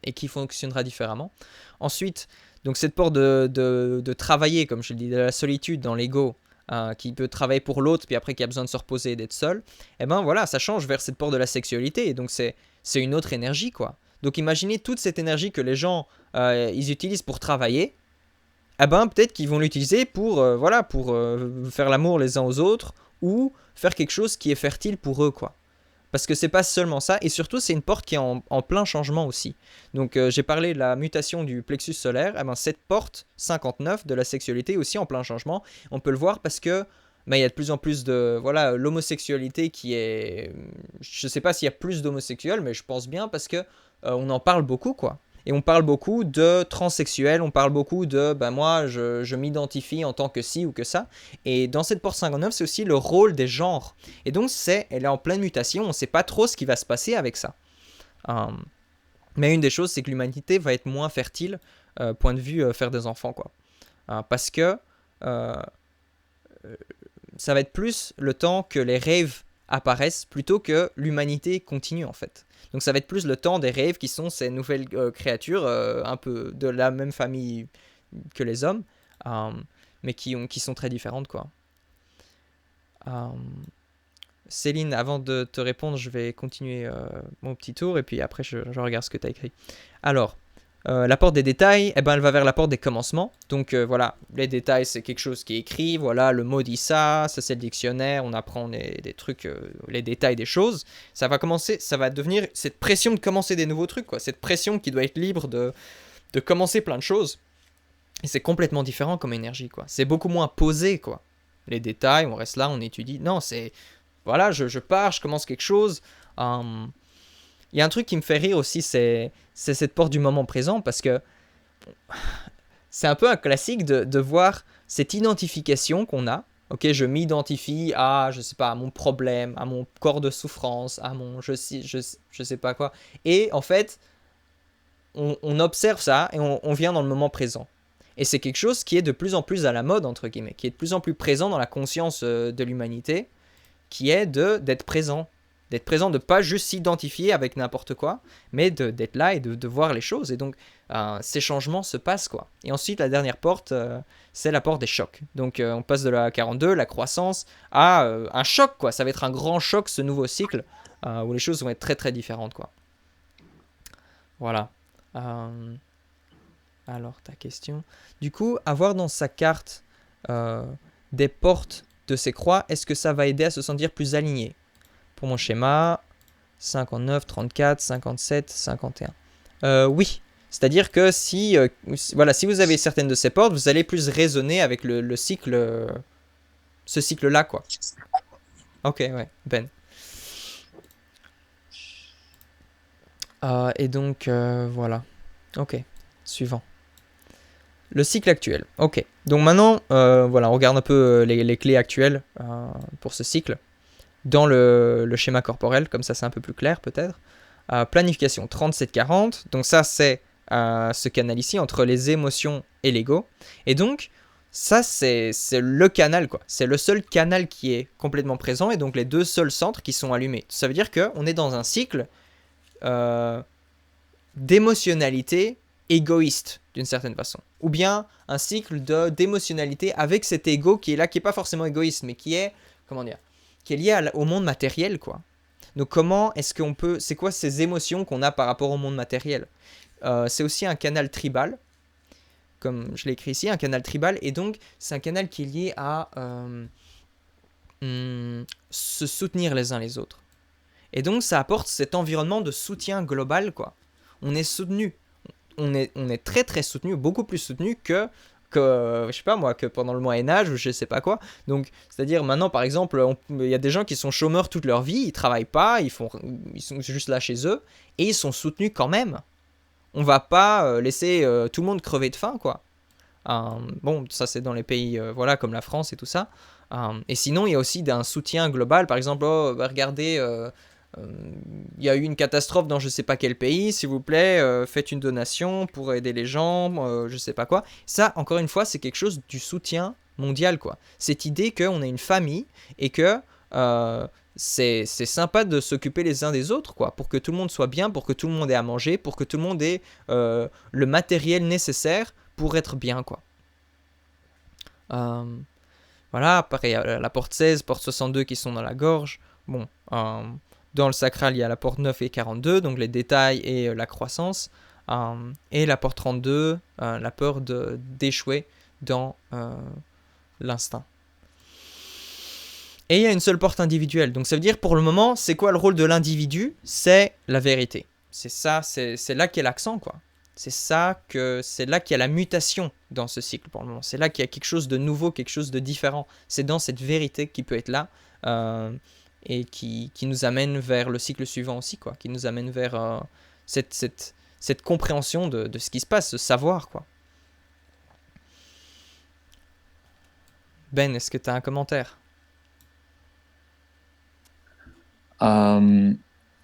et qui fonctionnera différemment. Ensuite, donc cette porte de travailler, comme je le dis, de la solitude dans l'ego, qui peut travailler pour l'autre, puis après qui a besoin de se reposer et d'être seul, et ben voilà, ça change vers cette porte de la sexualité, et donc c'est une autre énergie, quoi. Donc imaginez toute cette énergie que les gens, ils utilisent pour travailler, eh ben peut-être qu'ils vont l'utiliser pour, voilà, pour faire l'amour les uns aux autres, ou faire quelque chose qui est fertile pour eux, quoi. Parce que c'est pas seulement ça, et surtout c'est une porte qui est en plein changement aussi. Donc j'ai parlé de la mutation du plexus solaire, eh ben, cette porte 59 de la sexualité est aussi en plein changement. On peut le voir parce que ben, il y a de plus en plus de... Voilà, l'homosexualité qui est... Je sais pas s'il y a plus d'homosexuels, mais je pense bien parce que on en parle beaucoup, quoi. Et on parle beaucoup de transsexuels, on parle beaucoup de ben moi je m'identifie en tant que ci ou que ça. Et dans cette porte 59, c'est aussi le rôle des genres. Et donc elle est en pleine mutation, on ne sait pas trop ce qui va se passer avec ça. Mais une des choses, c'est que l'humanité va être moins fertile, point de vue faire des enfants, quoi. Parce que euh, ça va être plus le temps que les rêves apparaissent plutôt que l'humanité continue, en fait. Donc ça va être plus le temps des rêves qui sont ces nouvelles créatures un peu de la même famille que les hommes, mais qui sont très différentes, quoi. Euh, Céline, avant de te répondre, je vais continuer mon petit tour et puis après je regarde ce que tu as écrit. Alors, la porte des détails, eh ben, elle va vers la porte des commencements. Donc voilà, les détails, c'est quelque chose qui est écrit. Voilà, le mot dit ça c'est le dictionnaire. On apprend des trucs, les détails des choses. Ça va commencer, ça va devenir cette pression de commencer des nouveaux trucs, quoi. Cette pression qui doit être libre de commencer plein de choses. Et c'est complètement différent comme énergie, quoi. C'est beaucoup moins posé, quoi. Les détails, on reste là, on étudie. Non, c'est... Voilà, je pars, je commence quelque chose. Il y a un truc qui me fait rire aussi, c'est cette porte du moment présent, parce que c'est un peu un classique de voir cette identification qu'on a. Ok, je m'identifie à, je sais pas, à mon problème, à mon corps de souffrance, à mon je sais pas quoi. Et en fait, on observe ça et on vient dans le moment présent. Et c'est quelque chose qui est de plus en plus à la mode, entre guillemets, qui est de plus en plus présent dans la conscience de l'humanité, qui est d'être présent. D'être présent, de ne pas juste s'identifier avec n'importe quoi, mais d'être là et de voir les choses. Et donc, ces changements se passent, quoi. Et ensuite, la dernière porte, c'est la porte des chocs. Donc, on passe de la 42, la croissance, à un choc, quoi. Ça va être un grand choc, ce nouveau cycle, où les choses vont être très, très différentes, quoi. Voilà. Alors, ta question. Du coup, avoir dans sa carte des portes de ces croix, est-ce que ça va aider à se sentir plus aligné? Pour mon schéma, 59, 34, 57, 51. Oui, c'est-à-dire que voilà, si vous avez certaines de ces portes, vous allez plus raisonner avec le cycle, ce cycle-là, quoi. Ok, ouais, Ben. Et donc, voilà. Ok, suivant. Le cycle actuel. Ok. Donc maintenant, voilà, on regarde un peu les clés actuelles pour ce cycle. Dans le schéma corporel, comme ça c'est un peu plus clair peut-être. Planification 37-40, donc ça c'est ce canal ici entre les émotions et l'ego. Et donc ça c'est le canal, quoi. C'est le seul canal qui est complètement présent et donc les deux seuls centres qui sont allumés. Ça veut dire qu'on est dans un cycle d'émotionnalité égoïste d'une certaine façon. Ou bien un cycle d'émotionnalité avec cet ego qui est là, qui n'est pas forcément égoïste, mais qui est, comment dire, qui est lié au monde matériel, quoi. Donc comment est-ce qu'on peut... C'est quoi ces émotions qu'on a par rapport au monde matériel? C'est aussi un canal tribal, comme je l'ai écrit ici, un canal tribal, et donc c'est un canal qui est lié à se soutenir les uns les autres. Et donc ça apporte cet environnement de soutien global, quoi. On est soutenu. On est très très soutenu, beaucoup plus soutenu que je sais pas moi, que pendant le Moyen-Âge ou je sais pas quoi. Donc, c'est-à-dire maintenant par exemple, il y a des gens qui sont chômeurs toute leur vie, ils travaillent pas, ils sont juste là chez eux et ils sont soutenus quand même. On va pas laisser tout le monde crever de faim, quoi. Bon, ça c'est dans les pays voilà comme la France et tout ça. Et sinon, il y a aussi un soutien global, par exemple, regardez, il y a eu une catastrophe dans je sais pas quel pays, s'il vous plaît, faites une donation pour aider les gens, je sais pas quoi. Ça, encore une fois, c'est quelque chose du soutien mondial, quoi. Cette idée qu'on est une famille et que c'est sympa de s'occuper les uns des autres, quoi, pour que tout le monde soit bien, pour que tout le monde ait à manger, pour que tout le monde ait le matériel nécessaire pour être bien, quoi. Voilà, après, il y a la porte 16, porte 62 qui sont dans la gorge. Bon, dans le sacral, il y a la porte 9 et 42, donc les détails et la croissance. Et la porte 32, la peur d'échouer dans l'instinct. Et il y a une seule porte individuelle. Donc ça veut dire, pour le moment, c'est quoi le rôle de l'individu? C'est la vérité. C'est ça, c'est là qu'est l'accent, quoi. C'est là qu'il y a la mutation dans ce cycle pour le moment. C'est là qu'il y a quelque chose de nouveau, quelque chose de différent. C'est dans cette vérité qui peut être là et qui nous amène vers le cycle suivant aussi, quoi. Qui nous amène vers cette compréhension de ce qui se passe, ce savoir, quoi. Ben, est-ce que tu as un commentaire?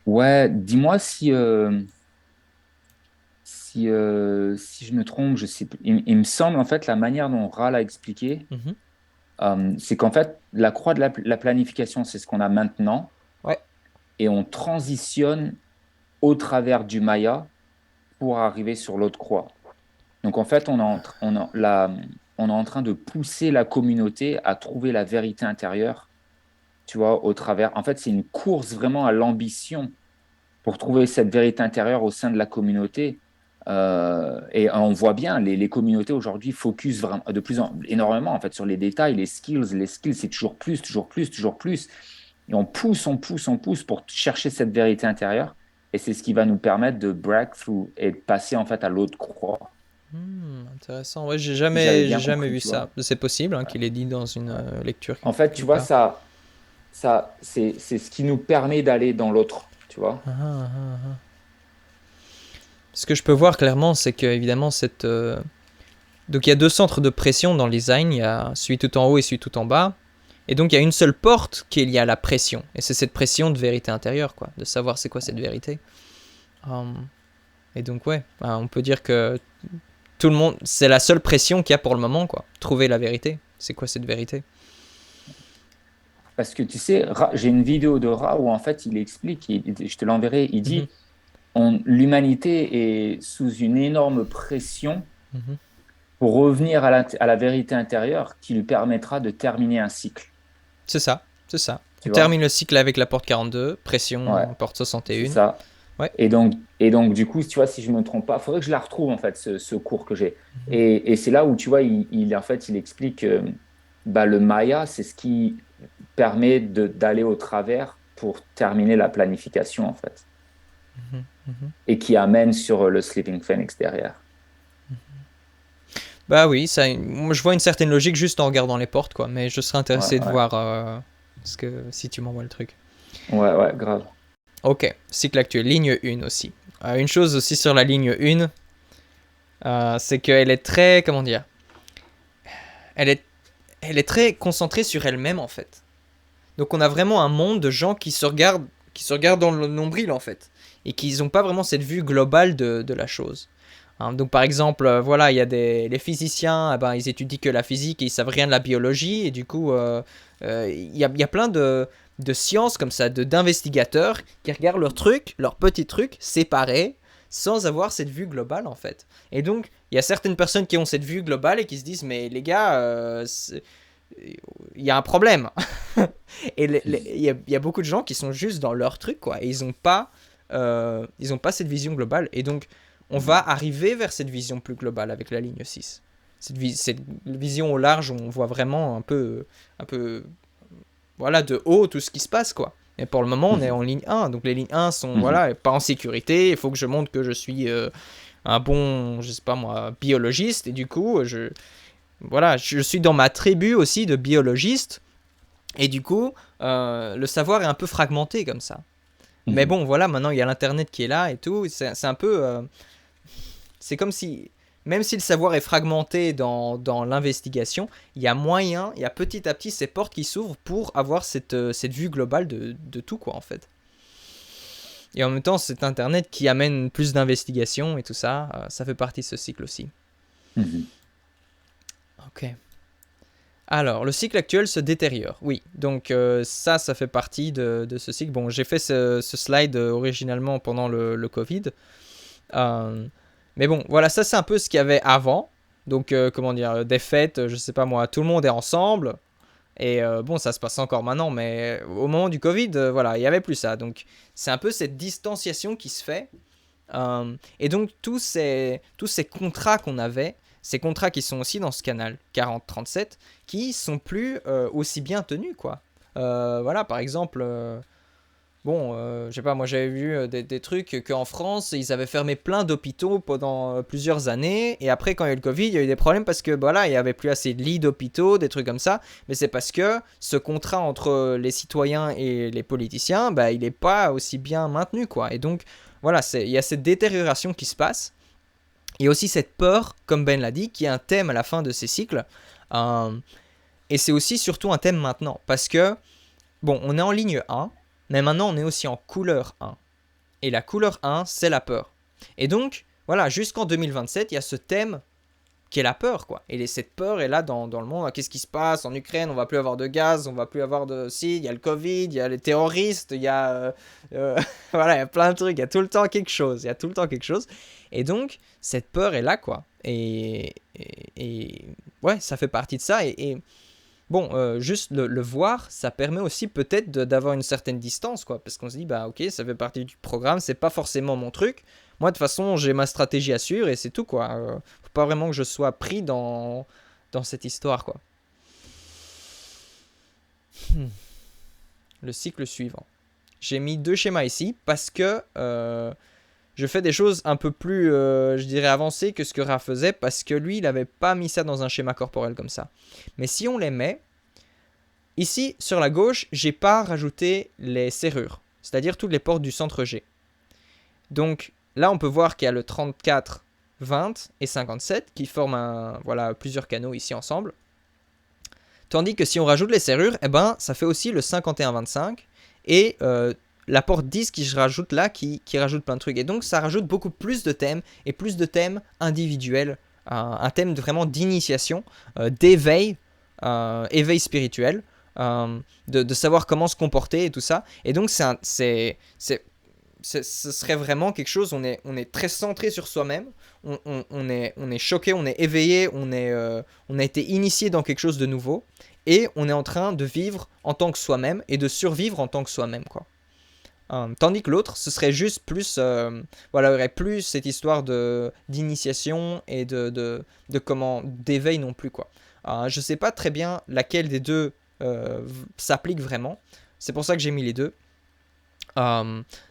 Ouais, dis-moi si je me trompe, je sais plus. Il me semble, en fait, la manière dont Ra l'a expliqué, Mhm. c'est qu'en fait, la croix de la planification, c'est ce qu'on a maintenant, Ouais. et on transitionne au travers du Maya pour arriver sur l'autre croix. Donc, en fait, on est en train de pousser la communauté à trouver la vérité intérieure, tu vois, au travers. En fait, c'est une course vraiment à l'ambition pour trouver cette vérité intérieure au sein de la communauté. Et on voit bien, les communautés aujourd'hui focus vraiment énormément en fait sur les détails, les skills. Les skills, c'est toujours plus, toujours plus, toujours plus. Et on pousse, on pousse, on pousse pour chercher cette vérité intérieure. Et c'est ce qui va nous permettre de break through et de passer en fait à l'autre croix. Intéressant. Ouais, Si j'avais j'ai bien jamais compris, vu tu vois. ça. C'est possible hein, Ouais, qu'il ait dit dans une ouais. lecture En fait, tu quelque vois, part. c'est ce qui nous permet d'aller dans l'autre, tu vois. Ah. Ce que je peux voir clairement, c'est que évidemment donc il y a deux centres de pression dans le design. Il y a celui tout en haut et celui tout en bas. Et donc il y a une seule porte qui est liée à la pression. Et c'est cette pression de vérité intérieure, quoi, de savoir c'est quoi cette vérité. Et donc ouais, on peut dire que tout le monde, c'est la seule pression qu'il y a pour le moment, quoi. Trouver la vérité. C'est quoi cette vérité? Parce que tu sais, j'ai une vidéo de Ra où en fait il explique, je te l'enverrai, il Mhm, dit l'humanité est sous une énorme pression mhm. pour revenir à la vérité intérieure qui lui permettra de terminer un cycle. C'est ça, c'est ça. On Tu termine vois? le cycle avec la porte 42, Ouais, pression porte c'est 61. ça. Ouais. Et donc, du coup, tu vois, si je me trompe pas, il faudrait que je la retrouve en fait, ce cours que j'ai. Et c'est là où tu vois, en fait, il explique que bah, le Maya, c'est ce qui permet d'aller au travers pour terminer la planification en fait, Mhm, mhm. et qui amène sur le Sleeping Phoenix derrière. Bah oui, ça, moi, je vois une certaine logique juste en regardant les portes, quoi. Mais je serais Ouais, intéressé de ouais, voir si tu m'envoies le truc. ouais, ouais, grave. Ok, cycle actuel, ligne 1 aussi. Une chose aussi sur la ligne 1, c'est qu'elle est très, comment dire, elle est, elle est très concentrée sur elle-même en fait. Donc on a vraiment un monde de gens qui se regardent dans le nombril en fait, et qui n'ont pas vraiment cette vue globale de la chose. Donc par exemple, voilà, il y a les physiciens, eh ben, ils étudient que la physique et ils savent rien de la biologie, et du coup, il y a plein de sciences comme ça, d'investigateurs qui regardent leurs petits trucs séparés, sans avoir cette vue globale en fait. Et donc, il y a certaines personnes qui ont cette vue globale et qui se disent, mais les gars, il y a un problème. Et il y a beaucoup de gens qui sont juste dans leur truc, quoi. Et ils ont pas cette vision globale. Et donc, on va arriver vers cette vision plus globale avec la ligne 6. Cette vision au large où on voit vraiment un peu, voilà, de haut tout ce qui se passe, quoi. Et pour le moment, on est en ligne 1. Donc, les lignes 1 sont, voilà, pas en sécurité. Il faut que je montre que je suis un bon, je sais pas moi, biologiste. Et du coup, voilà, je suis dans ma tribu aussi de biologistes. Et du coup, le savoir est un peu fragmenté comme ça. Mais bon, voilà, maintenant il y a l'internet qui est là et tout. C'est un peu. C'est comme si. Même si le savoir est fragmenté dans l'investigation, il y a moyen, il y a petit à petit ces portes qui s'ouvrent pour avoir cette vue globale de tout, quoi, en fait. Et en même temps, cet internet qui amène plus d'investigation et tout ça, ça fait partie de ce cycle aussi. Ok. Alors, le cycle actuel se détériore, oui. Donc ça fait partie de ce cycle. Bon, j'ai fait ce slide originalement pendant le Covid. Euh, mais bon, voilà, ça c'est un peu ce qu'il y avait avant. Donc, comment dire, des fêtes, je sais pas moi, tout le monde est ensemble. Et bon, ça se passe encore maintenant, mais au moment du Covid, voilà, il n'y avait plus ça. Donc, c'est un peu cette distanciation qui se fait. Et donc, tous ces contrats qu'on avait, ces contrats qui sont aussi dans ce canal 40-37, qui sont plus aussi bien tenus, quoi. Voilà, par exemple, bon, je sais pas, moi j'avais vu des trucs qu'en France, ils avaient fermé plein d'hôpitaux pendant plusieurs années, et après, quand il y a eu le Covid, il y a eu des problèmes parce que, voilà, il y avait plus assez de lits d'hôpitaux, des trucs comme ça, mais c'est parce que ce contrat entre les citoyens et les politiciens, bah, il n'est pas aussi bien maintenu, quoi. Et donc, voilà, il y a cette détérioration qui se passe, et aussi cette peur, comme Ben l'a dit, qui est un thème à la fin de ces cycles, euh, et c'est aussi surtout un thème maintenant, parce que, bon, on est en ligne 1, mais maintenant on est aussi en couleur 1. Et la couleur 1, c'est la peur. Et donc, voilà, jusqu'en 2027, il y a ce thème qui est la peur, quoi. Et cette peur est là dans le monde. Qu'est-ce qui se passe en Ukraine? On va plus avoir de gaz, on va plus avoir de... Si, il y a le Covid, il y a les terroristes, il y a... voilà, il y a plein de trucs, il y a tout le temps quelque chose, il y a tout le temps quelque chose. Et donc, cette peur est là, quoi. Et ouais, ça fait partie de ça. Et bon, juste le voir, ça permet aussi peut-être d'avoir une certaine distance, quoi. Parce qu'on se dit, bah ok, ça fait partie du programme, c'est pas forcément mon truc. Moi, de toute façon, j'ai ma stratégie à suivre et c'est tout, quoi. Faut pas vraiment que je sois pris dans cette histoire, quoi. Hmm. Le cycle suivant. J'ai mis 2 schémas ici parce que je fais des choses un peu plus, je dirais, avancées que ce que Ra faisait parce que lui, il avait pas mis ça dans un schéma corporel comme ça. Mais si on les met, ici, sur la gauche, j'ai pas rajouté les serrures, c'est-à-dire toutes les portes du centre G. Donc là, on peut voir qu'il y a le 34, 20 et 57 qui forment voilà, plusieurs canaux ici ensemble. Tandis que si on rajoute les serrures, eh ben, ça fait aussi le 51-25 et la porte 10 qui je rajoute là, qui rajoute plein de trucs. Et donc, ça rajoute beaucoup plus de thèmes et plus de thèmes individuels. Un thème vraiment d'initiation, d'éveil, éveil spirituel, de savoir comment se comporter et tout ça. Et donc, ce serait vraiment quelque chose, on est très centré sur soi-même, on est choqué, on est éveillé, on a été initié dans quelque chose de nouveau, et on est en train de vivre en tant que soi-même et de survivre en tant que soi-même, quoi. Tandis que l'autre, ce serait juste plus, voilà, il y aurait plus cette histoire d'initiation et de comment, d'éveil non plus, quoi. Je sais pas très bien laquelle des deux s'applique vraiment, c'est pour ça que j'ai mis les deux.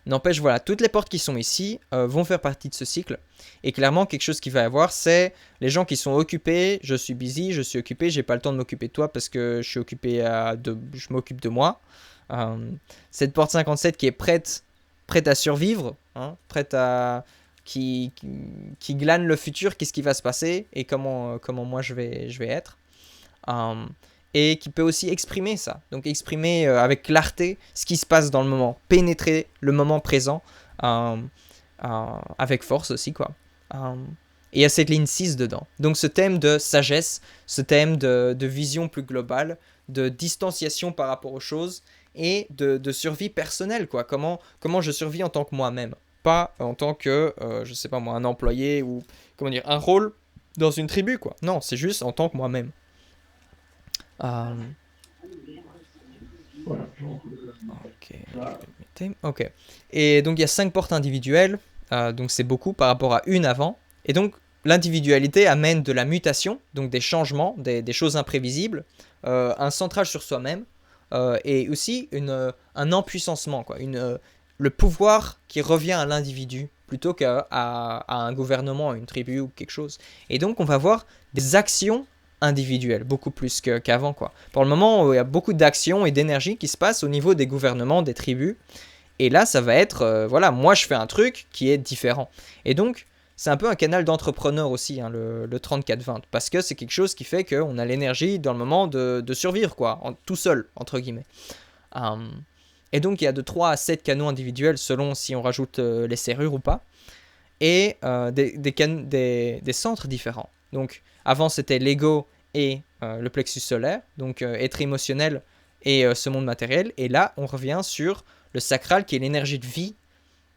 N'empêche, voilà, toutes les portes qui sont ici vont faire partie de ce cycle. Et clairement, quelque chose qui va y avoir, c'est les gens qui sont occupés. Je suis busy, je suis occupé, j'ai pas le temps de m'occuper de toi parce que je suis occupé je m'occupe de moi. Cette porte 57 qui est prête à survivre, hein, prête à qui glane le futur, qu'est-ce qui va se passer et comment moi je vais être. Euh, et qui peut aussi exprimer ça. Donc exprimer avec clarté ce qui se passe dans le moment, pénétrer le moment présent avec force aussi, quoi. Et il y a cette ligne 6 dedans. Donc ce thème de sagesse, ce thème de vision plus globale, de distanciation par rapport aux choses et de survie personnelle, quoi. Comment je survis en tant que moi-même, pas en tant que, je sais pas moi, un employé ou, comment dire, un rôle dans une tribu, quoi. Non, c'est juste en tant que moi-même. Euh, ok. Ok. Et donc il y a 5 portes individuelles, donc c'est beaucoup par rapport à une avant. Et donc l'individualité amène de la mutation, donc des changements, des choses imprévisibles, un centrage sur soi-même, et aussi un empuissancement, quoi, le pouvoir qui revient à l'individu plutôt qu'à un gouvernement, à une tribu ou quelque chose. Et donc on va voir des actions individuelles, beaucoup plus qu'avant, quoi. Pour le moment, il y a beaucoup d'actions et d'énergie qui se passent au niveau des gouvernements, des tribus. Et là, ça va être, voilà, moi je fais un truc qui est différent. Et donc, c'est un peu un canal d'entrepreneur aussi, hein, le 34-20, parce que c'est quelque chose qui fait qu'on a l'énergie dans le moment de survivre, quoi, tout seul, entre guillemets. Et donc, il y a de 3 à 7 canaux individuels selon si on rajoute les serrures ou pas, et des centres différents. Donc, avant, c'était l'ego et le plexus solaire, donc être émotionnel et ce monde matériel. Et là, on revient sur le sacral qui est l'énergie de vie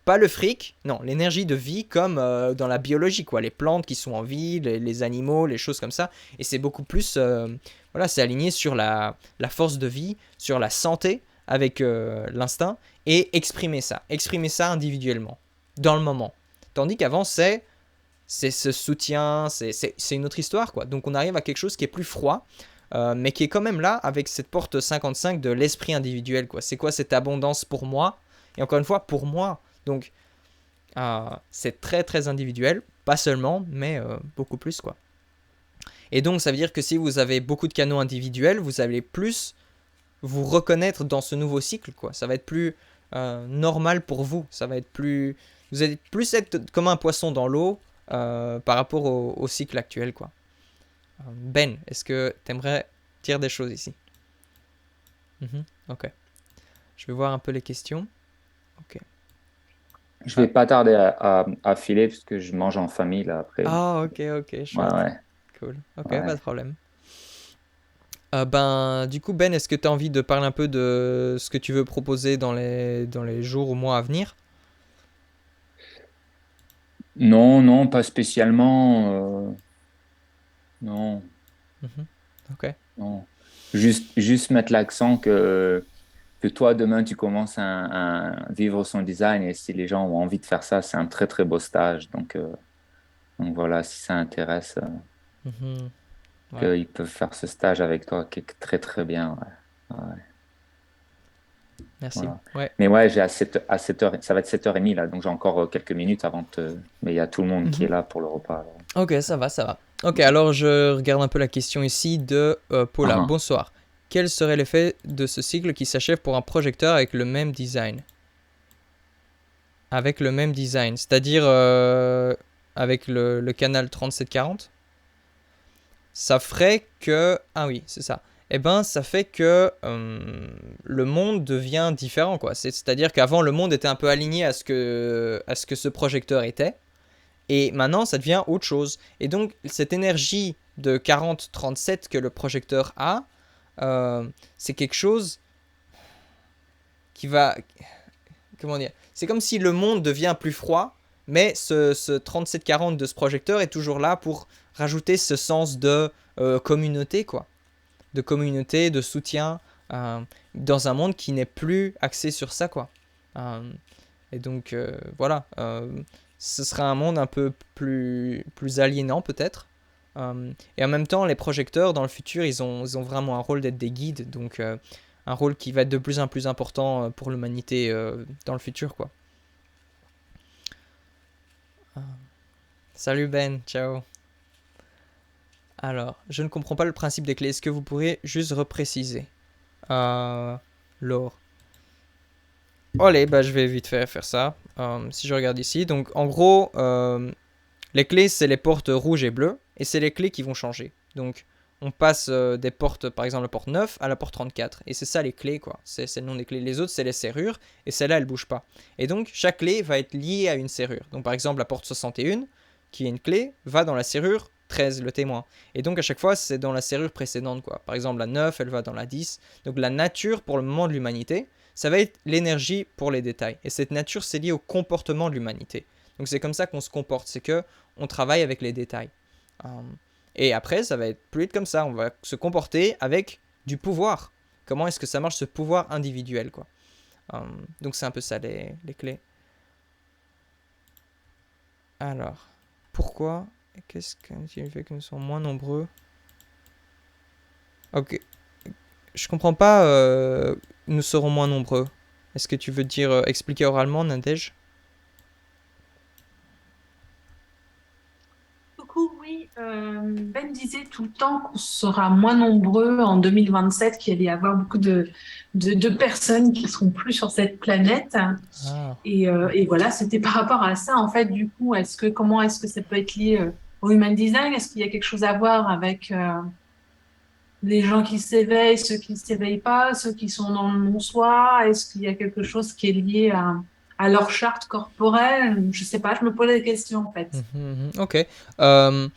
pas le fric, non, l'énergie de vie comme dans la biologie, quoi. Les plantes qui sont en vie, les animaux, les choses comme ça. Et c'est beaucoup plus, voilà, c'est aligné sur la force de vie, sur la santé avec l'instinct et exprimer ça individuellement, dans le moment. Tandis qu'avant, c'est ce soutien, c'est une autre histoire, quoi. Donc on arrive à quelque chose qui est plus froid, mais qui est quand même là avec cette porte 55 de l'esprit individuel, quoi. C'est quoi cette abondance pour moi? Et encore une fois, pour moi. Donc c'est très très individuel, pas seulement, mais beaucoup plus, quoi. Et donc ça veut dire que si vous avez beaucoup de canaux individuels, vous allez plus vous reconnaître dans ce nouveau cycle, quoi. Ça va être plus normal pour vous. Ça va être plus, vous allez plus être comme un poisson dans l'eau par rapport au cycle actuel, quoi. Ben, est-ce que tu aimerais dire des choses ici? Ok. Je vais voir un peu les questions. Ok. Je vais pas tarder à filer parce que je mange en famille là après. Ah, ok, Ouais, chouette. ouais, Cool. Ok, pas de ouais. problème. Ben, du coup, Ben, est-ce que tu as envie de parler un peu de ce que tu veux proposer dans les jours ou mois à venir? Non, non, pas spécialement. Non, Mhm. Ok. non. Juste mettre l'accent que toi, demain, tu commences à vivre son design et si les gens ont envie de faire ça, c'est un très, très beau stage. Donc voilà, si ça intéresse, Mhm. Ouais. qu'ils peuvent faire ce stage avec toi, qui est très, très bien. Ouais. Ouais, Merci. voilà. Ouais. Mais ouais, j'ai à 7 heures, ça va être 7h30 là, donc j'ai encore quelques minutes avant de te... Mais il y a tout le monde qui Mhm. est là pour le repas. Alors. Ok, ça va, ça va. Ok, alors je regarde un peu la question ici de Paula. Ah, Bonsoir. Quel serait l'effet de ce cycle qui s'achève pour un projecteur avec le même design? Avec le même design, c'est-à-dire avec le canal 3740? Ça ferait que... Ah oui, c'est ça. Eh ben, ça fait que le monde devient différent, quoi. C'est-à-dire qu'avant, le monde était un peu aligné à ce que ce projecteur était. Et maintenant, ça devient autre chose. Et donc, cette énergie de 40-37 que le projecteur a, c'est quelque chose qui va... Comment dire? C'est comme si le monde devient plus froid, mais ce 37-40 de ce projecteur est toujours là pour rajouter ce sens de communauté, quoi. De communauté, de soutien, euh, dans un monde qui n'est plus axé sur ça, quoi. Euh, et donc, voilà. Ce sera un monde un peu plus aliénant, peut-être. Et en même temps, les projecteurs, dans le futur, ils ont vraiment un rôle d'être des guides. Donc, un rôle qui va être de plus en plus important pour l'humanité dans le futur, quoi. Euh, Salut Ben, ciao. Alors, je ne comprends pas le principe des clés. Est-ce que vous pourriez juste repréciser? Laure. Allez, bah, je vais vite faire ça. Si je regarde ici. Donc, en gros, les clés, c'est les portes rouges et bleues. Et c'est les clés qui vont changer. Donc, on passe des portes, par exemple, la porte 9 à la porte 34. Et c'est ça les clés, quoi. C'est le nom des clés. Les autres, c'est les serrures. Et celle-là, elle bouge pas. Et donc, chaque clé va être liée à une serrure. Donc, par exemple, la porte 61, qui est une clé, va dans la serrure 13, le témoin. Et donc, à chaque fois, c'est dans la serrure précédente, quoi. Par exemple, la 9, elle va dans la 10. Donc, la nature, pour le moment de l'humanité, ça va être l'énergie pour les détails. Et cette nature, c'est lié au comportement de l'humanité. Donc, c'est comme ça qu'on se comporte. C'est que on travaille avec les détails. Euh, et après, ça va être plus vite comme ça. On va se comporter avec du pouvoir. Comment est-ce que ça marche, ce pouvoir individuel, quoi. Euh, donc, c'est un peu ça, les clés. Alors, pourquoi? Qu'est-ce qui fait que nous sommes moins nombreux? Ok. Je comprends pas. Nous serons moins nombreux. Est-ce que tu veux dire expliquer oralement, Nadège? Du coup, oui, Ben disait tout le temps qu'on sera moins nombreux en 2027, qu'il allait y avoir beaucoup de personnes qui seront plus sur cette planète. Ah. Et voilà, c'était par rapport à ça, en fait, du coup, comment est-ce que ça peut être lié au human design? Est-ce qu'il y a quelque chose à voir avec les gens qui s'éveillent, ceux qui ne s'éveillent pas, ceux qui sont dans le non-soi? Est-ce qu'il y a quelque chose qui est lié à leur charte corporelle? Je sais pas, je me pose des questions, en fait. Ok. Euh,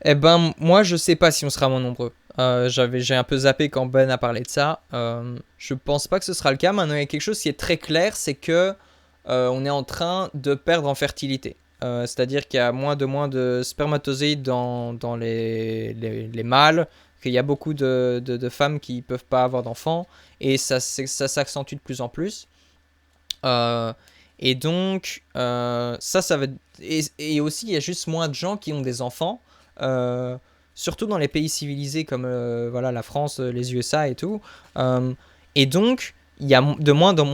Eh ben, moi, je sais pas si on sera moins nombreux. J'ai un peu zappé quand Ben a parlé de ça. Je pense pas que ce sera le cas. Maintenant, il y a quelque chose qui est très clair, c'est que on est en train de perdre en fertilité. C'est-à-dire qu'il y a moins de spermatozoïdes dans les mâles, qu'il y a beaucoup de femmes qui ne peuvent pas avoir d'enfants, et ça s'accentue de plus en plus. Euh, et donc, ça va... Et aussi, il y a juste moins de gens qui ont des enfants, surtout dans les pays civilisés comme voilà, la France, les USA et tout. Et donc, il y a de moins en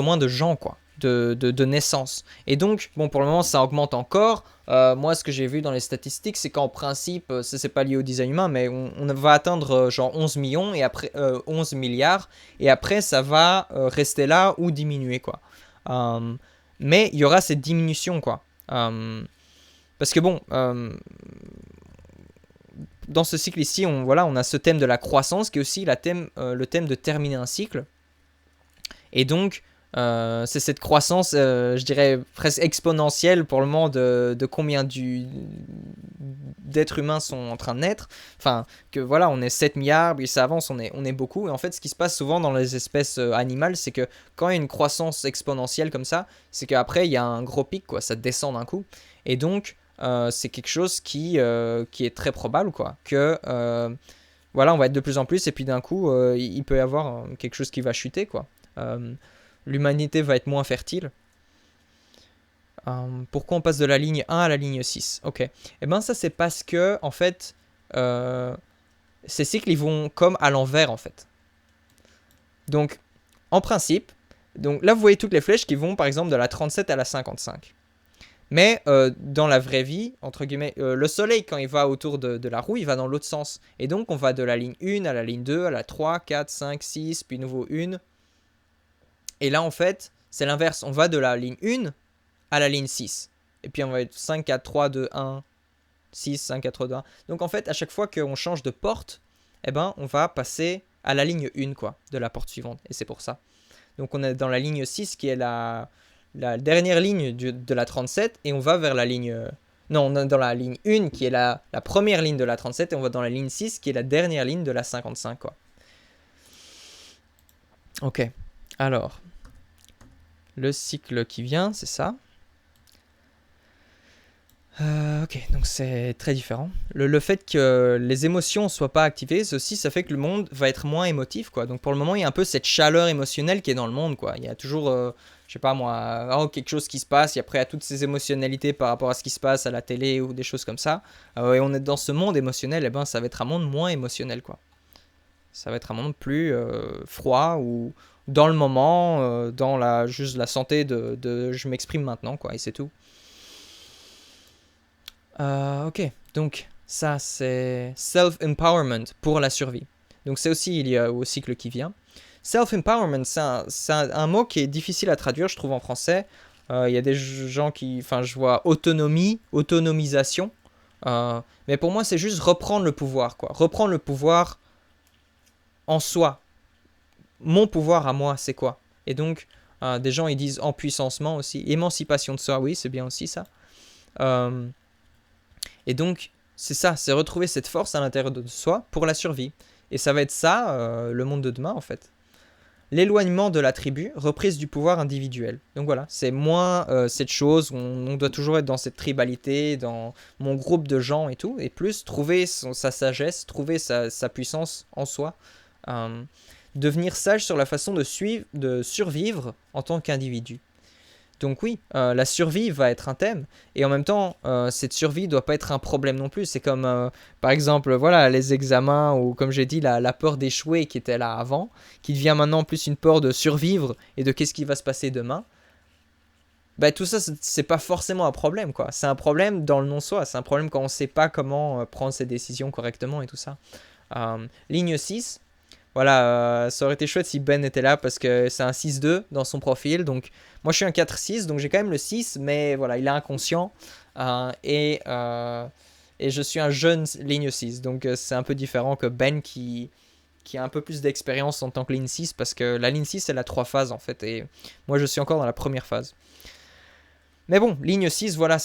moins de gens, quoi, de naissance. Et donc, bon, pour le moment, ça augmente encore. Moi, ce que j'ai vu dans les statistiques, c'est qu'en principe, ça c'est pas lié au design humain, mais on va atteindre genre 11 millions et après 11 milliards, et après ça va rester là ou diminuer, quoi. Euh, mais il y aura cette diminution, quoi. Parce que bon, dans ce cycle ici, on a ce thème de la croissance qui est aussi le thème de terminer un cycle. Et donc, c'est cette croissance, je dirais, presque exponentielle pour le moment de combien d'êtres humains sont en train de naître. Enfin, que voilà, on est 7 milliards, puis ça avance, on est beaucoup. Et en fait, ce qui se passe souvent dans les espèces animales, c'est que quand il y a une croissance exponentielle comme ça, c'est qu'après, il y a un gros pic, quoi, ça descend d'un coup. Et donc, c'est quelque chose qui est très probable, quoi, que... voilà, on va être de plus en plus, et puis d'un coup, il peut y avoir quelque chose qui va chuter, quoi. L'humanité va être moins fertile. Pourquoi on passe de la ligne 1 à la ligne 6? Ok. Et ben ça, c'est parce que, en fait, ces cycles, ils vont comme à l'envers, en fait. Donc, en principe, donc là, vous voyez toutes les flèches qui vont, par exemple, de la 37 à la 55. Mais dans la vraie vie, entre guillemets, le soleil, quand il va autour de la roue, il va dans l'autre sens. Et donc, on va de la ligne 1 à la ligne 2, à la 3, 4, 5, 6, puis nouveau 1. Et là, en fait, c'est l'inverse. On va de la ligne 1 à la ligne 6. Et puis, on va être 5, 4, 3, 2, 1, 6, 5, 4, 2, 1. Donc, en fait, à chaque fois qu'on change de porte, eh ben, on va passer à la ligne 1, quoi, de la porte suivante. Et c'est pour ça. Donc, on est dans la ligne 6, qui est la dernière ligne de la 37, et on va vers la ligne... non, on est dans la ligne 1, qui est la première ligne de la 37, et on va dans la ligne 6, qui est la dernière ligne de la 55, quoi. Ok. Alors, le cycle qui vient, c'est ça. Ok, donc c'est très différent. Le fait que les émotions ne soient pas activées, ceci, ça fait que le monde va être moins émotif, quoi. Donc pour le moment, il y a un peu cette chaleur émotionnelle qui est dans le monde, quoi. Il y a toujours, je sais pas moi, quelque chose qui se passe, et après il y a toutes ces émotionnalités par rapport à ce qui se passe à la télé ou des choses comme ça. Et on est dans ce monde émotionnel, et ben ça va être un monde moins émotionnel, quoi. Ça va être un monde plus froid ou dans le moment, dans juste la santé de je m'exprime maintenant, quoi, et c'est tout. Ok, donc ça c'est self-empowerment pour la survie. Donc c'est aussi lié au cycle qui vient. Self-empowerment, c'est un mot qui est difficile à traduire, je trouve, en français. Il y a des gens qui... Enfin, je vois autonomie, autonomisation. Mais pour moi, c'est juste reprendre le pouvoir, quoi. Reprendre le pouvoir en soi. Mon pouvoir à moi, c'est quoi? Et donc, des gens, ils disent empuissancement aussi. Émancipation de soi, oui, c'est bien aussi ça. Et donc, c'est ça, c'est retrouver cette force à l'intérieur de soi pour la survie. Et ça va être ça, le monde de demain, en fait. L'éloignement de la tribu, reprise du pouvoir individuel. Donc voilà, c'est moins cette chose où on doit toujours être dans cette tribalité, dans mon groupe de gens et tout, et plus trouver sa sagesse, trouver sa puissance en soi. Devenir sage sur la façon de survivre en tant qu'individu. Donc oui, la survie va être un thème, et en même temps, cette survie ne doit pas être un problème non plus. C'est comme, par exemple, voilà, les examens, ou comme j'ai dit, la peur d'échouer qui était là avant, qui devient maintenant plus une peur de survivre, et de qu'est-ce qui va se passer demain. Bah, tout ça, c'est pas forcément un problème, quoi. C'est un problème dans le non-soi, c'est un problème quand on ne sait pas comment prendre ses décisions correctement et tout ça. Ligne 6. Voilà, ça aurait été chouette si Ben était là parce que c'est un 6-2 dans son profil. Donc, moi je suis un 4-6, donc j'ai quand même le 6, mais voilà, il est inconscient. Et je suis un jeune ligne 6, donc c'est un peu différent que Ben qui a un peu plus d'expérience en tant que ligne 6, parce que la ligne 6, elle a 3 phases en fait, et moi je suis encore dans la première phase. Mais bon, ligne 6, voilà,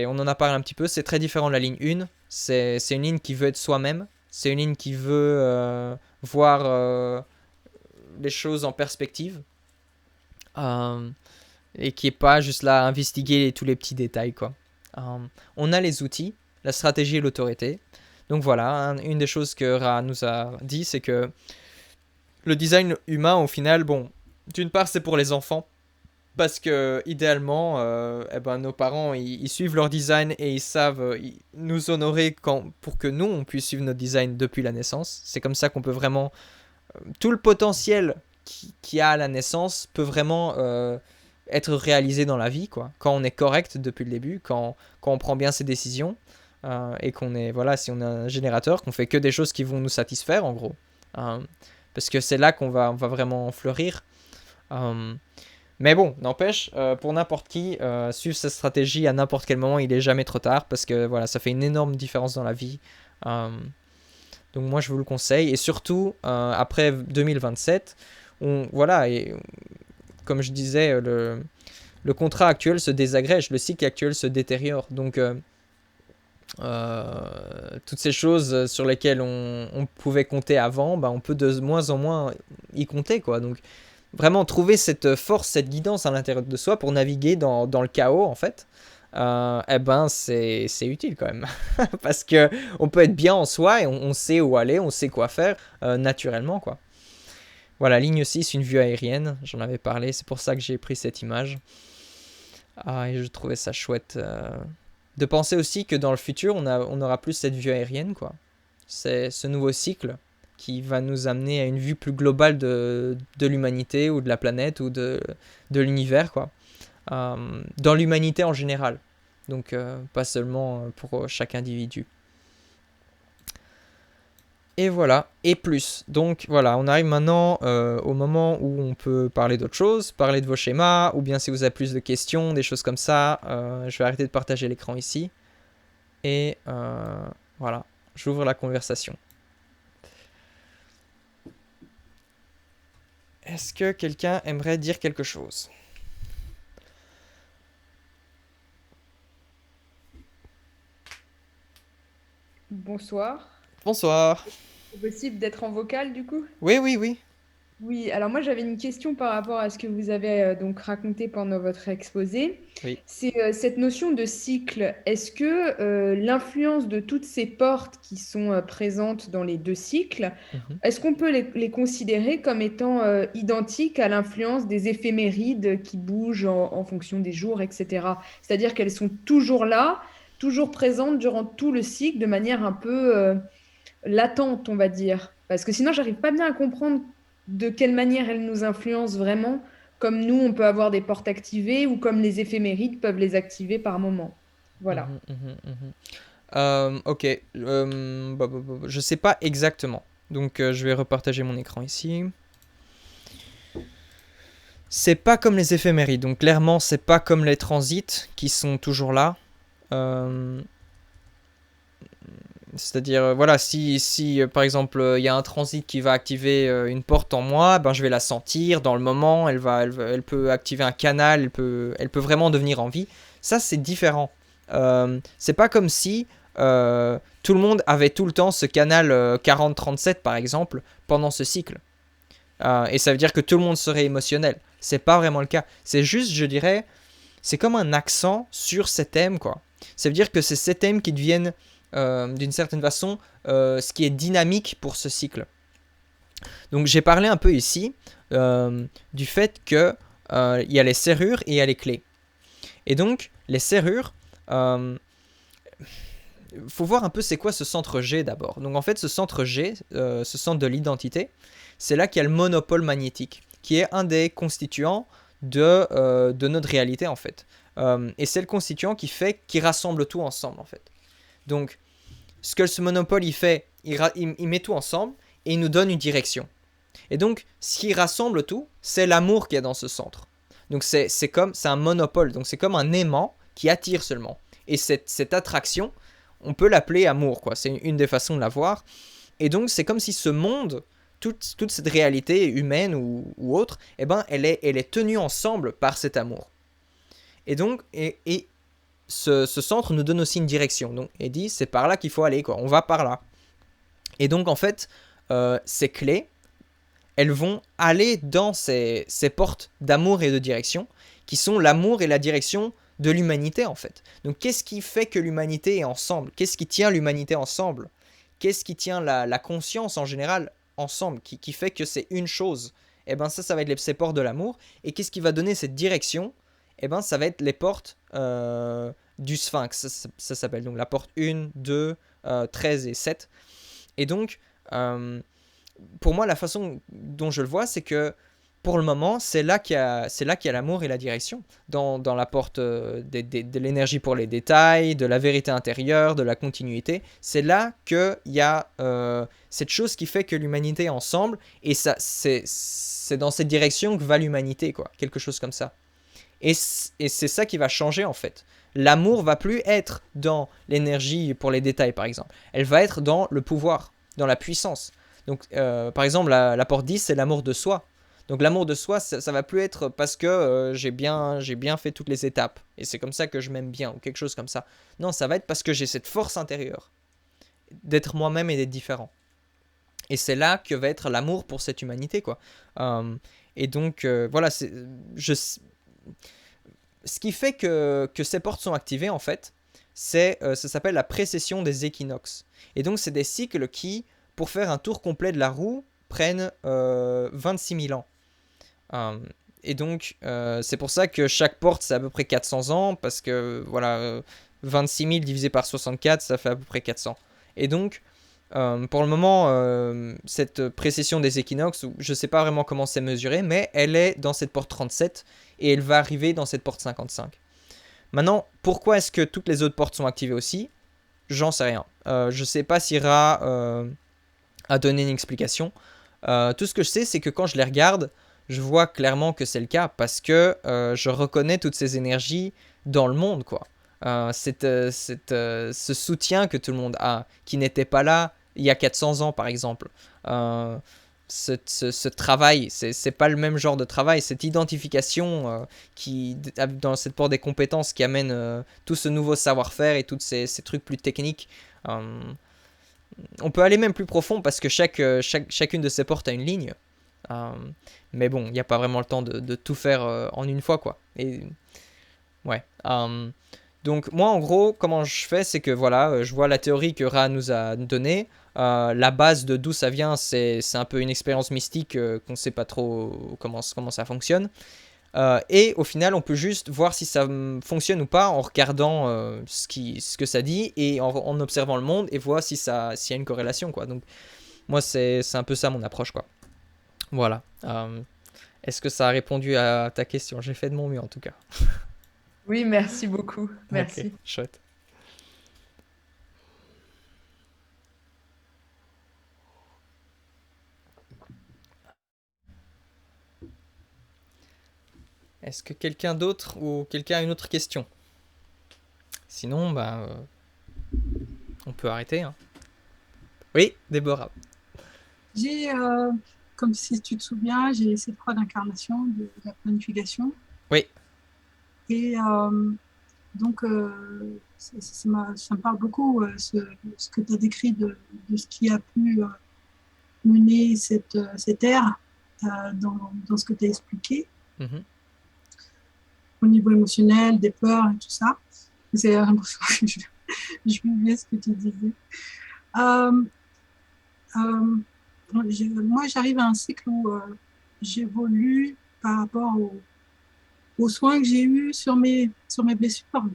on en a parlé un petit peu, c'est très différent de la ligne 1. C'est une ligne qui veut être soi-même. C'est une ligne qui veut voir les choses en perspective. et qui n'est pas juste là à investiguer tous les petits détails, quoi. On a les outils, la stratégie et l'autorité. Donc voilà, une des choses que Ra nous a dit, c'est que le design humain, au final, bon, d'une part, c'est pour les enfants, parce que idéalement, nos parents, ils suivent leur design et ils savent nous honorer pour que nous, on puisse suivre notre design depuis la naissance. C'est comme ça qu'on peut vraiment... tout le potentiel qu'il y a à la naissance peut vraiment être réalisé dans la vie, quoi. Quand on est correct depuis le début, quand on prend bien ses décisions, et qu'on est, voilà, si on est un générateur, qu'on fait que des choses qui vont nous satisfaire, en gros. Parce que c'est là on va vraiment fleurir. Mais bon, n'empêche, pour n'importe qui, suivre cette stratégie à n'importe quel moment, il est jamais trop tard, parce que voilà, ça fait une énorme différence dans la vie. Donc moi, je vous le conseille, et surtout, après 2027, voilà, et comme je disais, le contrat actuel se désagrège, le cycle actuel se détériore. Donc, toutes ces choses sur lesquelles on pouvait compter avant, on peut de moins en moins y compter, quoi. Donc, vraiment trouver cette force, cette guidance à l'intérieur de soi pour naviguer dans le chaos, en fait, c'est utile quand même. Parce que on peut être bien en soi et on sait où aller, on sait quoi faire naturellement, quoi. Voilà, ligne 6, une vue aérienne, j'en avais parlé, c'est pour ça que j'ai pris cette image. Et je trouvais ça chouette. De penser aussi que dans le futur, on aura plus cette vue aérienne, quoi. C'est ce nouveau cycle qui va nous amener à une vue plus globale de l'humanité ou de la planète ou de l'univers, quoi. Dans l'humanité en général. Donc, pas seulement pour chaque individu. Et voilà, et plus. Donc voilà, on arrive maintenant au moment où on peut parler d'autre chose, parler de vos schémas, ou bien si vous avez plus de questions, des choses comme ça, je vais arrêter de partager l'écran ici. Et voilà, j'ouvre la conversation. Est-ce que quelqu'un aimerait dire quelque chose? Bonsoir. Bonsoir. C'est possible d'être en vocal du coup? Oui, oui, oui. Oui, alors moi j'avais une question par rapport à ce que vous avez donc raconté pendant votre exposé. Oui. C'est cette notion de cycle. Est-ce que l'influence de toutes ces portes qui sont présentes dans les deux cycles, est-ce qu'on peut les considérer comme étant identiques à l'influence des éphémérides qui bougent en fonction des jours, etc. C'est-à-dire qu'elles sont toujours là, toujours présentes durant tout le cycle de manière un peu latente, on va dire. Parce que sinon, j'arrive pas bien à comprendre de quelle manière elles nous influencent vraiment, comme nous, on peut avoir des portes activées ou comme les éphémérides peuvent les activer par moment. Voilà. Ok. Je sais pas exactement. Donc, je vais repartager mon écran ici. C'est pas comme les éphémérides. Donc, clairement, c'est pas comme les transits qui sont toujours là. C'est-à-dire, voilà, si par exemple, il y a un transit qui va activer une porte en moi, je vais la sentir dans le moment, elle peut activer un canal, elle peut vraiment devenir en vie. Ça, c'est différent. C'est pas comme si tout le monde avait tout le temps ce canal 40-37, par exemple, pendant ce cycle. Et ça veut dire que tout le monde serait émotionnel. C'est pas vraiment le cas. C'est juste, je dirais, c'est comme un accent sur ces thèmes, quoi. Ça veut dire que c'est ces thèmes qui deviennent d'une certaine façon ce qui est dynamique pour ce cycle. Donc j'ai parlé un peu ici du fait que il y a les serrures et il y a les clés. Et donc les serrures, faut voir un peu c'est quoi ce centre G d'abord. Donc en fait ce centre G, ce centre de l'identité, c'est là qu'il y a le monopôle magnétique, qui est un des constituants de notre réalité en fait. Et c'est le constituant qui rassemble tout ensemble en fait. Donc, ce que ce monopôle il fait, il met tout ensemble et il nous donne une direction. Et donc, ce qui rassemble tout, c'est l'amour qu'il y a dans ce centre. Donc, c'est un monopôle, donc c'est comme un aimant qui attire seulement. Et cette attraction, on peut l'appeler amour, quoi. C'est une des façons de la voir. Et donc, c'est comme si ce monde, toute cette réalité humaine ou autre, elle est tenue ensemble par cet amour. Et donc, ce centre nous donne aussi une direction. Donc, et dit, c'est par là qu'il faut aller, quoi. On va par là. Et donc, en fait, ces clés, elles vont aller dans ces portes d'amour et de direction, qui sont l'amour et la direction de l'humanité en fait. Donc qu'est-ce qui fait que l'humanité est ensemble? Qu'est-ce qui tient l'humanité ensemble? Qu'est-ce qui tient la conscience en général ensemble, qui fait que c'est une chose? Eh ben ça va être ces portes de l'amour. Et qu'est-ce qui va donner cette direction? Eh ben ça va être les portes du Sphinx. Ça s'appelle donc la porte 1, 2, 13 et 7. Et donc, pour moi, la façon dont je le vois, c'est que pour le moment, c'est là qu'il y a l'amour et la direction. Dans la porte de l'énergie pour les détails, de la vérité intérieure, de la continuité. C'est là qu'il y a cette chose qui fait que l'humanité est ensemble. Et c'est dans cette direction que va l'humanité, quoi. Quelque chose comme ça. Et c'est ça qui va changer, en fait. L'amour va plus être dans l'énergie pour les détails, par exemple. Elle va être dans le pouvoir, dans la puissance. Donc, par exemple, la porte 10, c'est l'amour de soi. Donc l'amour de soi, ça va plus être parce que j'ai bien fait toutes les étapes et c'est comme ça que je m'aime bien ou quelque chose comme ça. Non, ça va être parce que j'ai cette force intérieure d'être moi-même et d'être différent. Et c'est là que va être l'amour pour cette humanité, quoi. Et donc voilà, ce qui fait que ces portes sont activées en fait, ça s'appelle la précession des équinoxes. Et donc c'est des cycles qui, pour faire un tour complet de la roue, prennent 26 000 ans. Et donc, c'est pour ça que chaque porte, c'est à peu près 400 ans, parce que, voilà, 26 000 divisé par 64, ça fait à peu près 400. Et donc, pour le moment, cette précession des équinoxes, je ne sais pas vraiment comment c'est mesuré, mais elle est dans cette porte 37, et elle va arriver dans cette porte 55. Maintenant, pourquoi est-ce que toutes les autres portes sont activées aussi? J'en sais rien. Je ne sais pas si Ra a donné une explication. Tout ce que je sais, c'est que quand je les regarde, je vois clairement que c'est le cas parce que je reconnais toutes ces énergies dans le monde, quoi. Ce soutien que tout le monde a, qui n'était pas là il y a 400 ans, par exemple. Ce travail, c'est pas le même genre de travail, cette identification dans cette porte des compétences qui amène tout ce nouveau savoir-faire et tous ces trucs plus techniques. On peut aller même plus profond parce que chacune de ces portes a une ligne. Mais bon, il n'y a pas vraiment le temps de tout faire en une fois, quoi. Et ouais. Donc moi, en gros, comment je fais, c'est que voilà, je vois la théorie que Ra nous a donnée. La base de d'où ça vient, c'est un peu une expérience mystique qu'on ne sait pas trop comment ça fonctionne. Et au final, on peut juste voir si ça fonctionne ou pas en regardant ce que ça dit et en observant le monde et voir s'il y a une corrélation, quoi. Donc moi, c'est un peu ça mon approche, quoi. Voilà. Est-ce que ça a répondu à ta question? J'ai fait de mon mieux en tout cas. Oui, merci beaucoup. Merci. Ok, chouette. Est-ce que quelqu'un d'autre ou quelqu'un a une autre question? Sinon, on peut arrêter, hein. Oui, Déborah. J'ai, comme si tu te souviens, j'ai cette croix d'incarnation de la planification. Oui. Et donc, ça me parle beaucoup, ce que tu as décrit de ce qui a pu mener cette ère dans ce que tu as expliqué. Mm-hmm. Au niveau émotionnel, des peurs et tout ça. C'est l'impression que je vivais ce que tu disais. Moi, j'arrive à un cycle où j'évolue par rapport aux soins que j'ai eus sur mes blessures,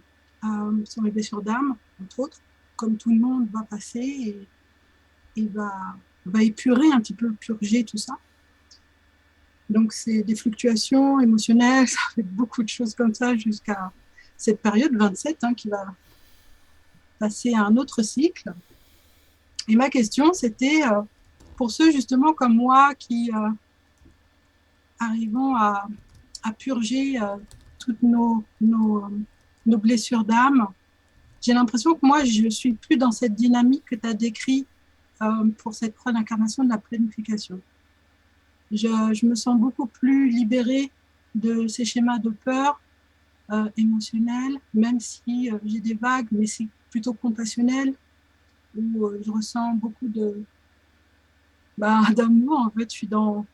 sur mes blessures d'âme, entre autres. Comme tout le monde va passer et va épurer un petit peu, purger tout ça. Donc, c'est des fluctuations émotionnelles, ça fait beaucoup de choses comme ça jusqu'à cette période 27 qui va passer à un autre cycle. Et ma question, c'était pour ceux justement comme moi qui arrivons à purger toutes nos blessures d'âme. J'ai l'impression que moi, je ne suis plus dans cette dynamique que tu as décrite pour cette croix d'incarnation de la planification. Je me sens beaucoup plus libérée de ces schémas de peur émotionnels, même si j'ai des vagues, mais c'est plutôt compassionnel, où je ressens beaucoup d'amour. En fait, je suis dans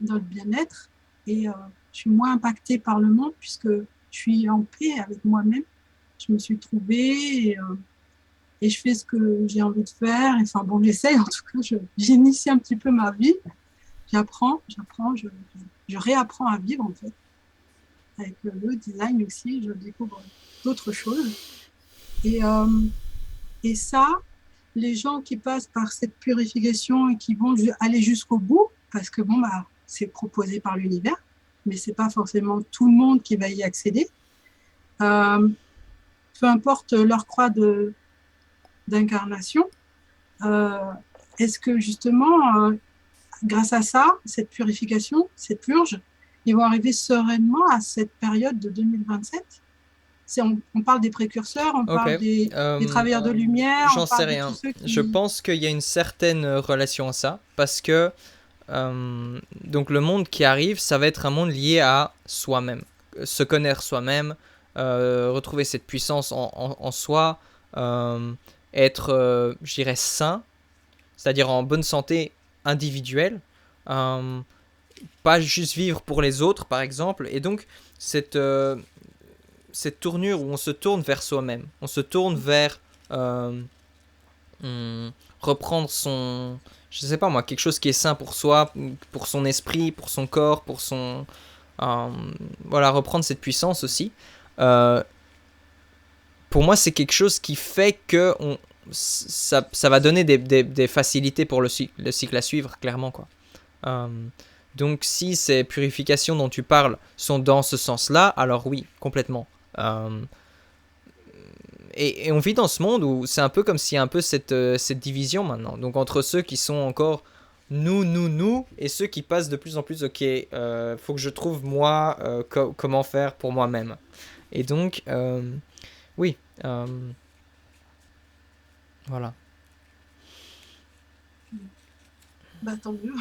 dans le bien-être et je suis moins impactée par le monde puisque je suis en paix avec moi-même. Je me suis trouvée et je fais ce que j'ai envie de faire. Enfin bon, j'essaye en tout cas, j'initie un petit peu ma vie. J'apprends, je réapprends à vivre en fait. Avec le design aussi, je découvre d'autres choses. Et ça, les gens qui passent par cette purification et qui vont aller jusqu'au bout, parce que bon, bah, c'est proposé par l'univers, mais c'est pas forcément tout le monde qui va y accéder. Peu importe leur croix d'incarnation, est-ce que justement, grâce à ça, cette purification, cette purge, ils vont arriver sereinement à cette période de 2027? On parle des précurseurs, on parle des travailleurs de lumière, on J'en sais parle de rien. tous ceux qui... Je pense qu'il y a une certaine relation à ça, parce que donc le monde qui arrive, ça va être un monde lié à soi-même. Se connaître soi-même, retrouver cette puissance en soi, être, je dirais, sain, c'est-à-dire en bonne santé individuelle, pas juste vivre pour les autres, par exemple. Et donc, cette tournure où on se tourne vers soi-même, on se tourne vers reprendre son, je sais pas moi, quelque chose qui est sain pour soi, pour son esprit, pour son corps, pour son, voilà, reprendre cette puissance aussi. Pour moi, c'est quelque chose qui fait que ça va donner des facilités pour le cycle à suivre, clairement, quoi. Donc, si ces purifications dont tu parles sont dans ce sens-là, alors oui, complètement. Et on vit dans ce monde où c'est un peu comme s'il y a un peu cette division maintenant. Donc, entre ceux qui sont encore nous, et ceux qui passent de plus en plus, ok, faut que je trouve moi comment faire pour moi-même. Et donc, oui, voilà. Bah, tant mieux.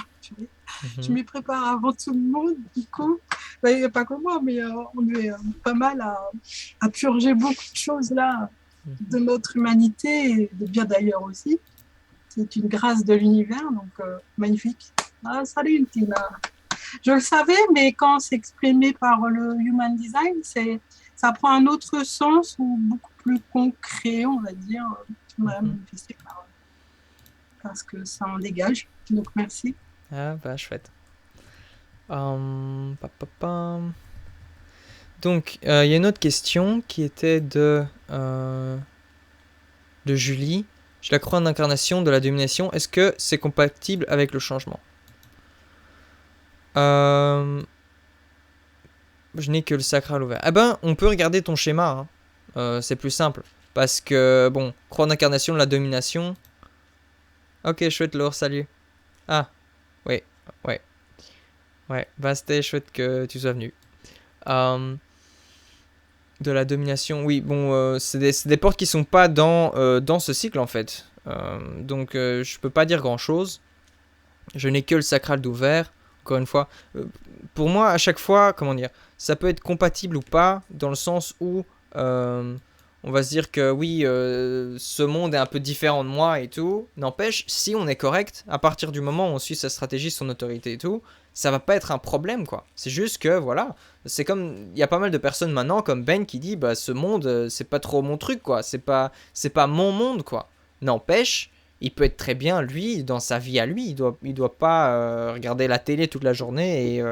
Je m'y prépare avant tout le monde, du coup. Bah, il n'y a pas que moi, mais on est pas mal à purger beaucoup de choses là de notre humanité et de bien d'ailleurs aussi. C'est une grâce de l'univers, donc magnifique. Ah, salut Tina. Je le savais, mais quand c'est exprimé par le Human Design, ça prend un autre sens ou beaucoup plus concret, on va dire, manifesté parce que ça en dégage. Donc merci. Ah bah chouette. Donc il y a une autre question qui était de Julie. Je la crois en incarnation de la domination. Est-ce que c'est compatible avec le changement? Je n'ai que le sacral ouvert. Ah ben, on peut regarder ton schéma. Hein. C'est plus simple. Parce que, bon, croix d'incarnation de la domination. Ok, chouette, Laure, salut. Ah, oui, ouais. Ouais, bah c'était chouette que tu sois venu. De la domination, oui, bon, c'est des portes qui sont pas dans ce cycle en fait. Donc je peux pas dire grand chose. Je n'ai que le sacral d'ouvert. Encore une fois, pour moi, à chaque fois, comment dire, ça peut être compatible ou pas, dans le sens où on va se dire que oui, ce monde est un peu différent de moi et tout. N'empêche, si on est correct, à partir du moment où on suit sa stratégie, son autorité et tout, ça va pas être un problème, quoi. C'est juste que, voilà, c'est comme, il y a pas mal de personnes maintenant, comme Ben, qui dit, bah, ce monde, c'est pas trop mon truc, quoi. C'est pas mon monde, quoi. N'empêche, il peut être très bien, lui, dans sa vie à lui. Il doit pas regarder la télé toute la journée et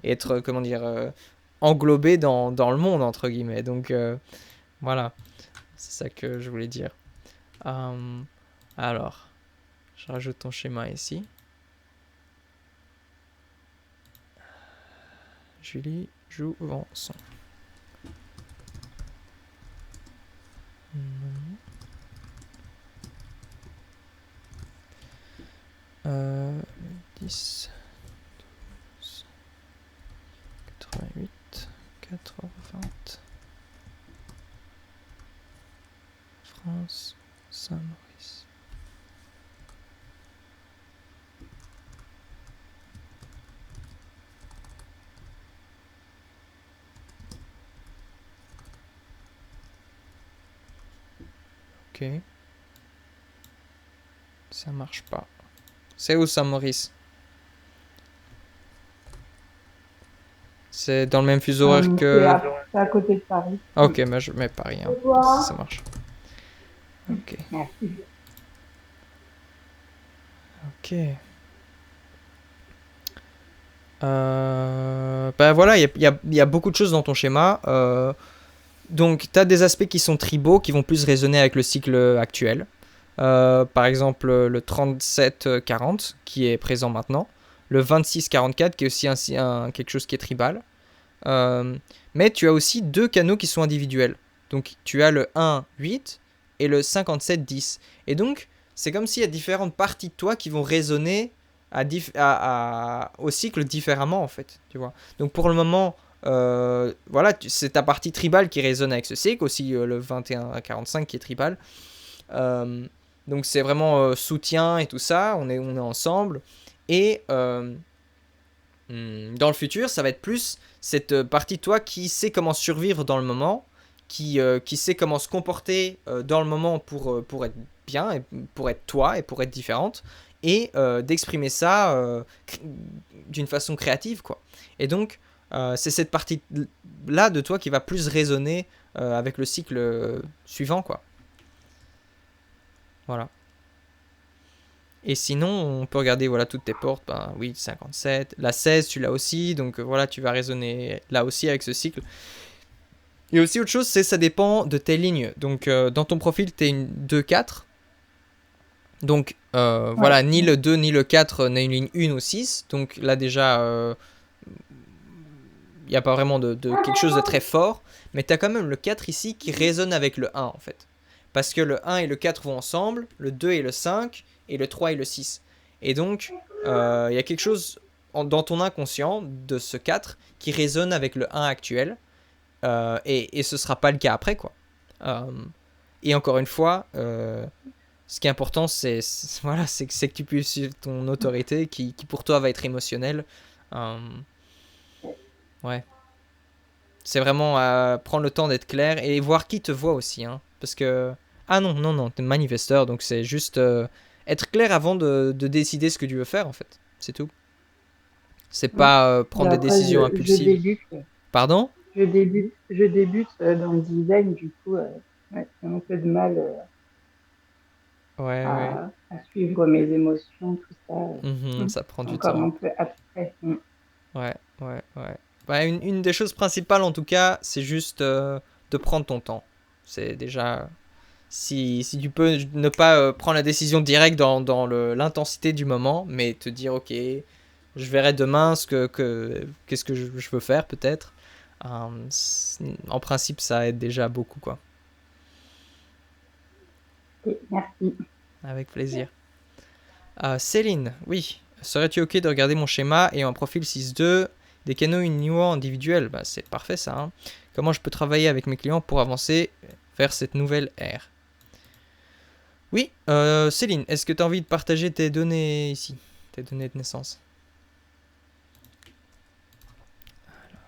être, comment dire, englobé dans le monde, entre guillemets. Donc, voilà. C'est ça que je voulais dire. Alors, je rajoute ton schéma ici. Julie joue son. Non. 10, 12, 88, 4h20. France, Saint-Maurice. Ok. Ça marche pas. C'est où Saint-Maurice? C'est dans le même fuseau horaire que... C'est à côté de Paris. Ok, bah je mets Paris, hein, si ça marche. Ok. Merci. Ok. Bah voilà, il y a beaucoup de choses dans ton schéma. Donc, tu as des aspects qui sont tribaux, qui vont plus résonner avec le cycle actuel. Par exemple, le 37-40, qui est présent maintenant. Le 26-44, qui est aussi quelque chose qui est tribal. Mais tu as aussi deux canaux qui sont individuels. Donc, tu as le 1-8 et le 57-10. Et donc, c'est comme s'il y a différentes parties de toi qui vont résonner au cycle différemment, en fait. Tu vois. Donc, pour le moment, voilà, c'est ta partie tribale qui résonne avec ce cycle, aussi le 21-45 qui est tribal. Donc c'est vraiment soutien et tout ça, on est ensemble. Et dans le futur, ça va être plus cette partie de toi qui sait comment survivre dans le moment, qui sait comment se comporter dans le moment pour être bien, et pour être toi et pour être différente, et d'exprimer ça d'une façon créative, quoi. Et donc, c'est cette partie-là de toi qui va plus résonner avec le cycle suivant, quoi. Voilà. Et sinon, on peut regarder voilà, toutes tes portes. Ben, oui, 57. La 16, tu l'as aussi. Donc voilà, tu vas résonner là aussi avec ce cycle. Et aussi autre chose, c'est ça dépend de tes lignes. Donc dans ton profil, tu es une 2-4. Donc voilà, ni le 2 ni le 4 n'est une ligne 1 ou 6. Donc là déjà, il n'y a pas vraiment de quelque chose de très fort. Mais tu as quand même le 4 ici qui résonne avec le 1 en fait. Parce que le 1 et le 4 vont ensemble, le 2 et le 5, et le 3 et le 6. Et donc, il y a quelque chose dans ton inconscient de ce 4 qui résonne avec le 1 actuel. Et ce ne sera pas le cas après, quoi. Et encore une fois, ce qui est important, c'est que tu puisses suivre ton autorité qui pour toi va être émotionnelle. Ouais. C'est vraiment prendre le temps d'être clair et voir qui te voit aussi. Hein, parce que... Ah non, t'es manifesteur, donc c'est juste être clair avant de décider ce que tu veux faire, en fait. C'est tout. C'est pas prendre des décisions impulsives. Je débute. Pardon ? Je débute dans le design, du coup, j'ai un peu de mal à suivre mes émotions, tout ça. Ça prend du encore temps. Un peu abstrait. Ouais. Bah, une des choses principales, en tout cas, c'est juste de prendre ton temps. C'est déjà... Si tu peux ne pas prendre la décision directe dans l'intensité du moment, mais te dire, ok, je verrai demain qu'est-ce que je veux faire, peut-être. En principe, ça aide déjà beaucoup, quoi. Ok, merci. Avec plaisir. Céline, oui. Serais-tu ok de regarder mon schéma et en profil 6.2 des canaux union individuels? Bah, c'est parfait, ça. Hein. Comment je peux travailler avec mes clients pour avancer vers cette nouvelle ère? Oui, Céline, est-ce que tu as envie de partager tes données ici? Tes données de naissance? Alors.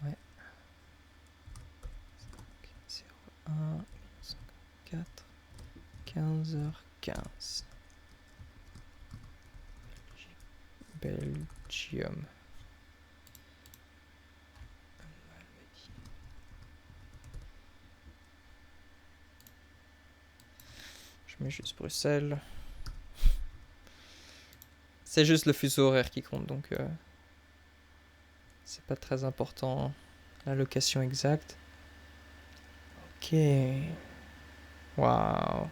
Ouais. 5, 01, 1954, 15h15. Belgium. Je mets juste Bruxelles. C'est juste le fuseau horaire qui compte, donc c'est pas très important la location exacte. Ok. Waouh.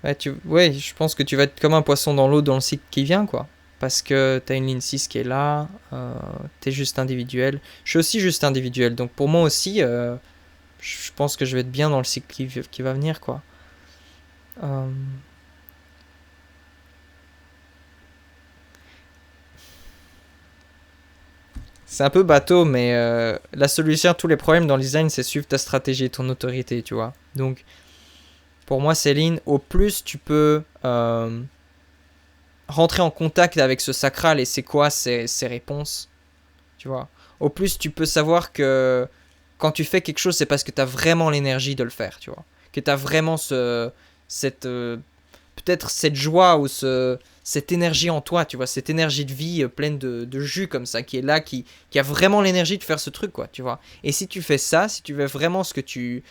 Ouais, je pense que tu vas être comme un poisson dans l'eau dans le cycle qui vient, quoi. Parce que t'as une ligne 6 qui est là, t'es juste individuel. Je suis aussi juste individuel, donc pour moi aussi, je pense que je vais être bien dans le cycle qui va venir, quoi. C'est un peu bateau, mais la solution à tous les problèmes dans le design, c'est suivre ta stratégie et ton autorité, tu vois. Donc, pour moi, Céline, au plus tu peux rentrer en contact avec ce sacral et c'est quoi ses réponses, tu vois. Au plus tu peux savoir que quand tu fais quelque chose, c'est parce que tu as vraiment l'énergie de le faire, tu vois. Que tu as vraiment peut-être peut-être cette joie ou cette énergie en toi, tu vois, cette énergie de vie pleine de jus comme ça, qui est là, qui a vraiment l'énergie de faire ce truc, quoi, tu vois. Et si tu fais ça, si tu fais vraiment ce que tu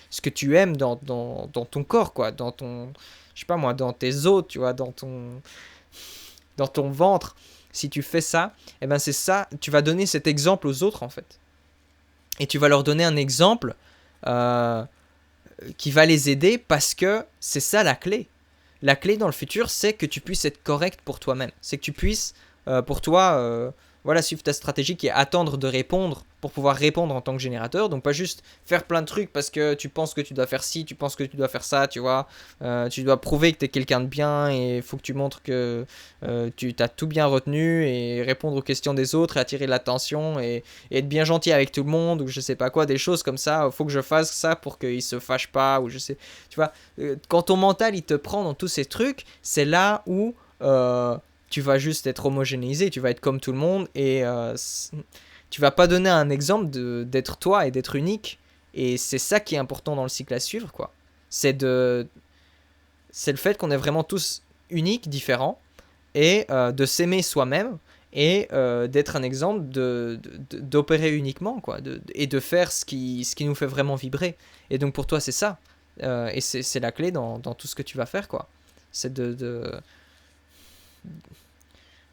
aimes dans ton corps, quoi, dans ton, je sais pas moi, dans tes os, tu vois, dans ton ventre, si tu fais ça, eh ben c'est ça, tu vas donner cet exemple aux autres, en fait. Et tu vas leur donner un exemple qui va les aider parce que c'est ça la clé. La clé dans le futur, c'est que tu puisses être correct pour toi-même. C'est que tu puisses, pour toi, voilà, suivre ta stratégie qui est attendre de répondre pour pouvoir répondre en tant que générateur. Donc pas juste faire plein de trucs parce que tu penses que tu dois faire ci, tu penses que tu dois faire ça, tu vois. Tu dois prouver que tu es quelqu'un de bien et il faut que tu montres que tu as tout bien retenu et répondre aux questions des autres et attirer l'attention et être bien gentil avec tout le monde ou je sais pas quoi, des choses comme ça. Il faut que je fasse ça pour qu'ils se fâchent pas ou je sais. Tu vois, quand ton mental il te prend dans tous ces trucs, c'est là où tu vas juste être homogénéisé, tu vas être comme tout le monde et tu vas pas donner un exemple d'être toi et d'être unique. Et c'est ça qui est important dans le cycle à suivre, quoi. C'est le fait qu'on est vraiment tous uniques, différents, et de s'aimer soi-même et d'être un exemple d'opérer uniquement, quoi, et de faire ce qui nous fait vraiment vibrer. Et donc pour toi c'est ça, et c'est la clé dans tout ce que tu vas faire, quoi. C'est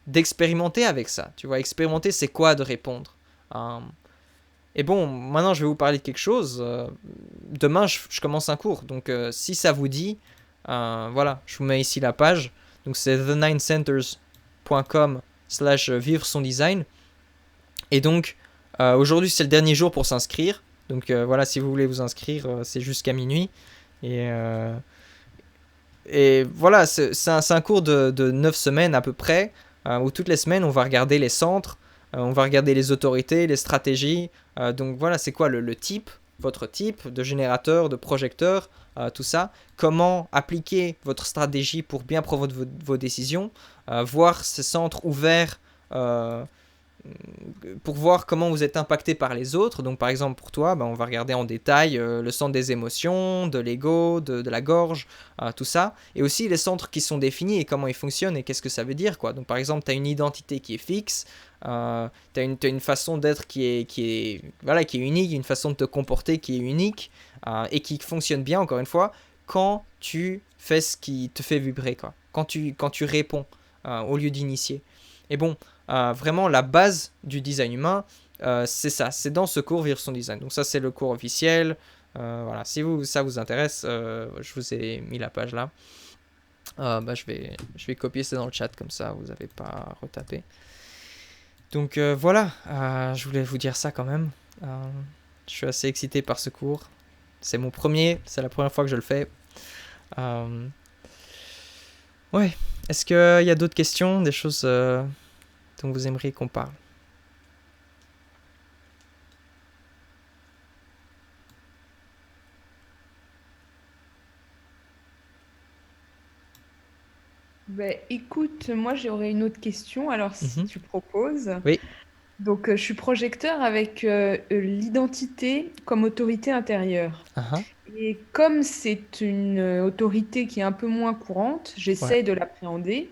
d'expérimenter avec ça, tu vois, expérimenter c'est quoi de répondre. Et bon, maintenant je vais vous parler de quelque chose. Demain je commence un cours, donc si ça vous dit, voilà, je vous mets ici la page. Donc c'est the9centers.com/vivre son design. Et donc aujourd'hui c'est le dernier jour pour s'inscrire. Donc voilà, si vous voulez vous inscrire, c'est jusqu'à minuit. Et voilà, c'est un cours de 9 semaines à peu près, où toutes les semaines on va regarder les centres, on va regarder les autorités, les stratégies. Donc voilà, c'est quoi le type, votre type de générateur, de projecteur, tout ça. Comment appliquer votre stratégie pour bien prendre vos décisions. Voir ces centres ouverts pour voir comment vous êtes impacté par les autres. Donc par exemple pour toi, on va regarder en détail le centre des émotions, de l'ego, de la gorge, tout ça. Et aussi les centres qui sont définis et comment ils fonctionnent et qu'est-ce que ça veut dire, quoi. Donc par exemple, tu as une identité qui est fixe, tu as une façon d'être qui est unique, une façon de te comporter qui est unique et qui fonctionne bien, encore une fois, quand tu fais ce qui te fait vibrer, quoi. Quand tu réponds au lieu d'initier. Et bon, vraiment la base du design humain, c'est ça, c'est dans ce cours Vivre son design. Donc ça c'est le cours officiel. Voilà, si ça vous intéresse, je vous ai mis la page là. Je vais copier ça dans le chat comme ça vous n'avez pas à retaper. Donc voilà, je voulais vous dire ça quand même. Je suis assez excité par ce cours. C'est mon premier, c'est la première fois que je le fais. Ouais, est-ce qu'il y a d'autres questions, des choses dont vous aimeriez qu'on parle? Écoute, moi j'aurais une autre question, alors si tu proposes. Oui. Donc je suis projecteur avec l'identité comme autorité intérieure. Et comme c'est une autorité qui est un peu moins courante, j'essaie de l'appréhender.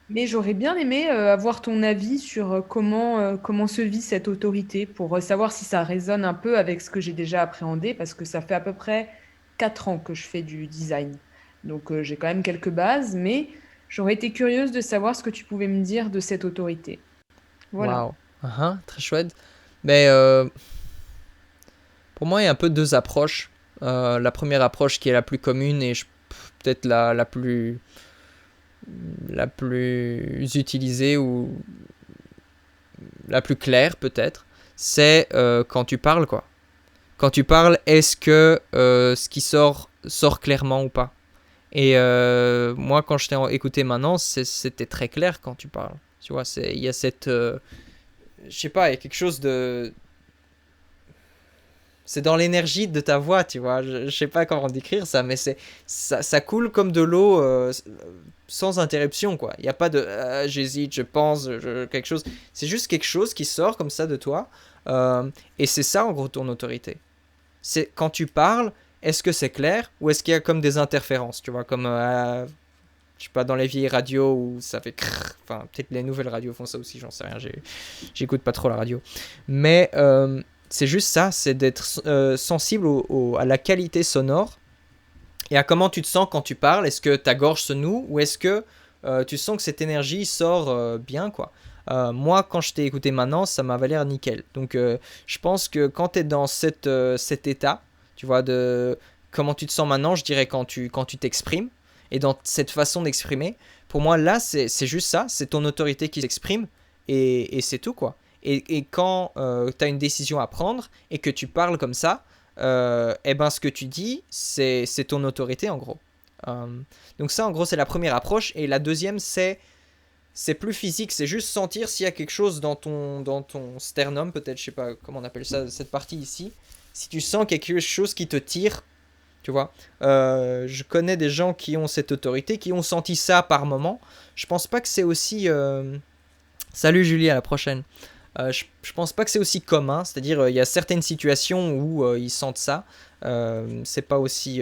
Mais j'aurais bien aimé avoir ton avis sur comment se vit cette autorité pour savoir si ça résonne un peu avec ce que j'ai déjà appréhendé, parce que ça fait à peu près 4 ans que je fais du design. Donc j'ai quand même quelques bases, mais j'aurais été curieuse de savoir ce que tu pouvais me dire de cette autorité. Voilà. Wow. Très chouette. Mais pour moi, il y a un peu deux approches. La première approche qui est la plus commune et peut-être la plus utilisée ou la plus claire peut-être, c'est quand tu parles, quoi. Quand tu parles, est-ce que ce qui sort clairement ou pas? Et moi, quand je t'ai écouté maintenant, c'était très clair quand tu parles. Tu vois, il y a cette... je sais pas, il y a quelque chose de... C'est dans l'énergie de ta voix, tu vois. Je sais pas comment décrire ça, mais ça coule comme de l'eau sans interruption, quoi. Il n'y a pas de j'hésite, je pense, quelque chose. C'est juste quelque chose qui sort comme ça de toi. Et c'est ça, en gros, ton autorité. C'est quand tu parles, est-ce que c'est clair ou est-ce qu'il y a comme des interférences, tu vois, comme... je Je suis pas dans les vieilles radios où ça fait crrr. Enfin, peut-être les nouvelles radios font ça aussi, j'en sais rien. J'écoute pas trop la radio. Mais c'est juste ça, c'est d'être sensible à la qualité sonore et à comment tu te sens quand tu parles. Est-ce que ta gorge se noue ou est-ce que tu sens que cette énergie sort bien, quoi. Moi, quand je t'ai écouté maintenant, ça m'avait l'air nickel. Donc, je pense que quand tu es dans cet état, tu vois, de comment tu te sens maintenant, je dirais quand tu t'exprimes, et dans cette façon d'exprimer, pour moi, là, c'est juste ça, c'est ton autorité qui s'exprime, et c'est tout, quoi. Et quand tu as une décision à prendre, et que tu parles comme ça, eh ben, ce que tu dis, c'est ton autorité, en gros. Donc ça, en gros, c'est la première approche, et la deuxième, c'est plus physique, c'est juste sentir s'il y a quelque chose dans ton sternum, peut-être, je sais pas comment on appelle ça, cette partie ici. Si tu sens quelque chose qui te tire, tu vois. Je connais des gens qui ont cette autorité, qui ont senti ça par moment. Je pense pas que c'est aussi... Salut Julie, à la prochaine. Je pense pas que c'est aussi commun, c'est-à-dire il y a certaines situations où ils sentent ça. C'est pas aussi,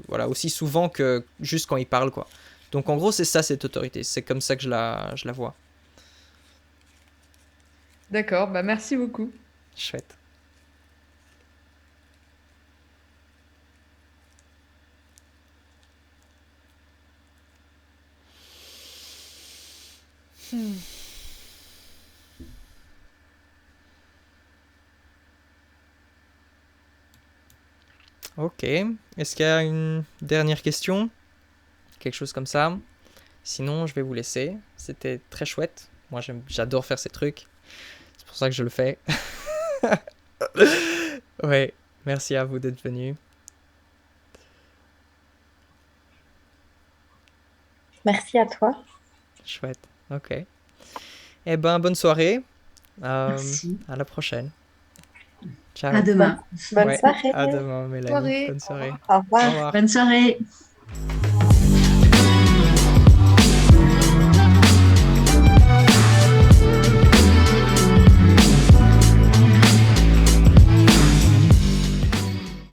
voilà, aussi souvent que juste quand ils parlent, quoi. Donc en gros, c'est ça, cette autorité. C'est comme ça que je la vois. D'accord, bah merci beaucoup. Chouette. Ok. Est-ce qu'il y a une dernière question? Quelque chose comme ça? Sinon, je vais vous laisser. C'était très chouette. Moi, j'adore faire ces trucs. C'est pour ça que je le fais. Ouais, merci à vous d'être venus. Merci à toi. Chouette. Ok. Eh ben, bonne soirée. Merci. À la prochaine. Ciao. À demain. Bonne Ouais, soirée. à demain, Mélanie. Soirée. Bonne soirée. Au revoir. Au revoir. Bonne soirée.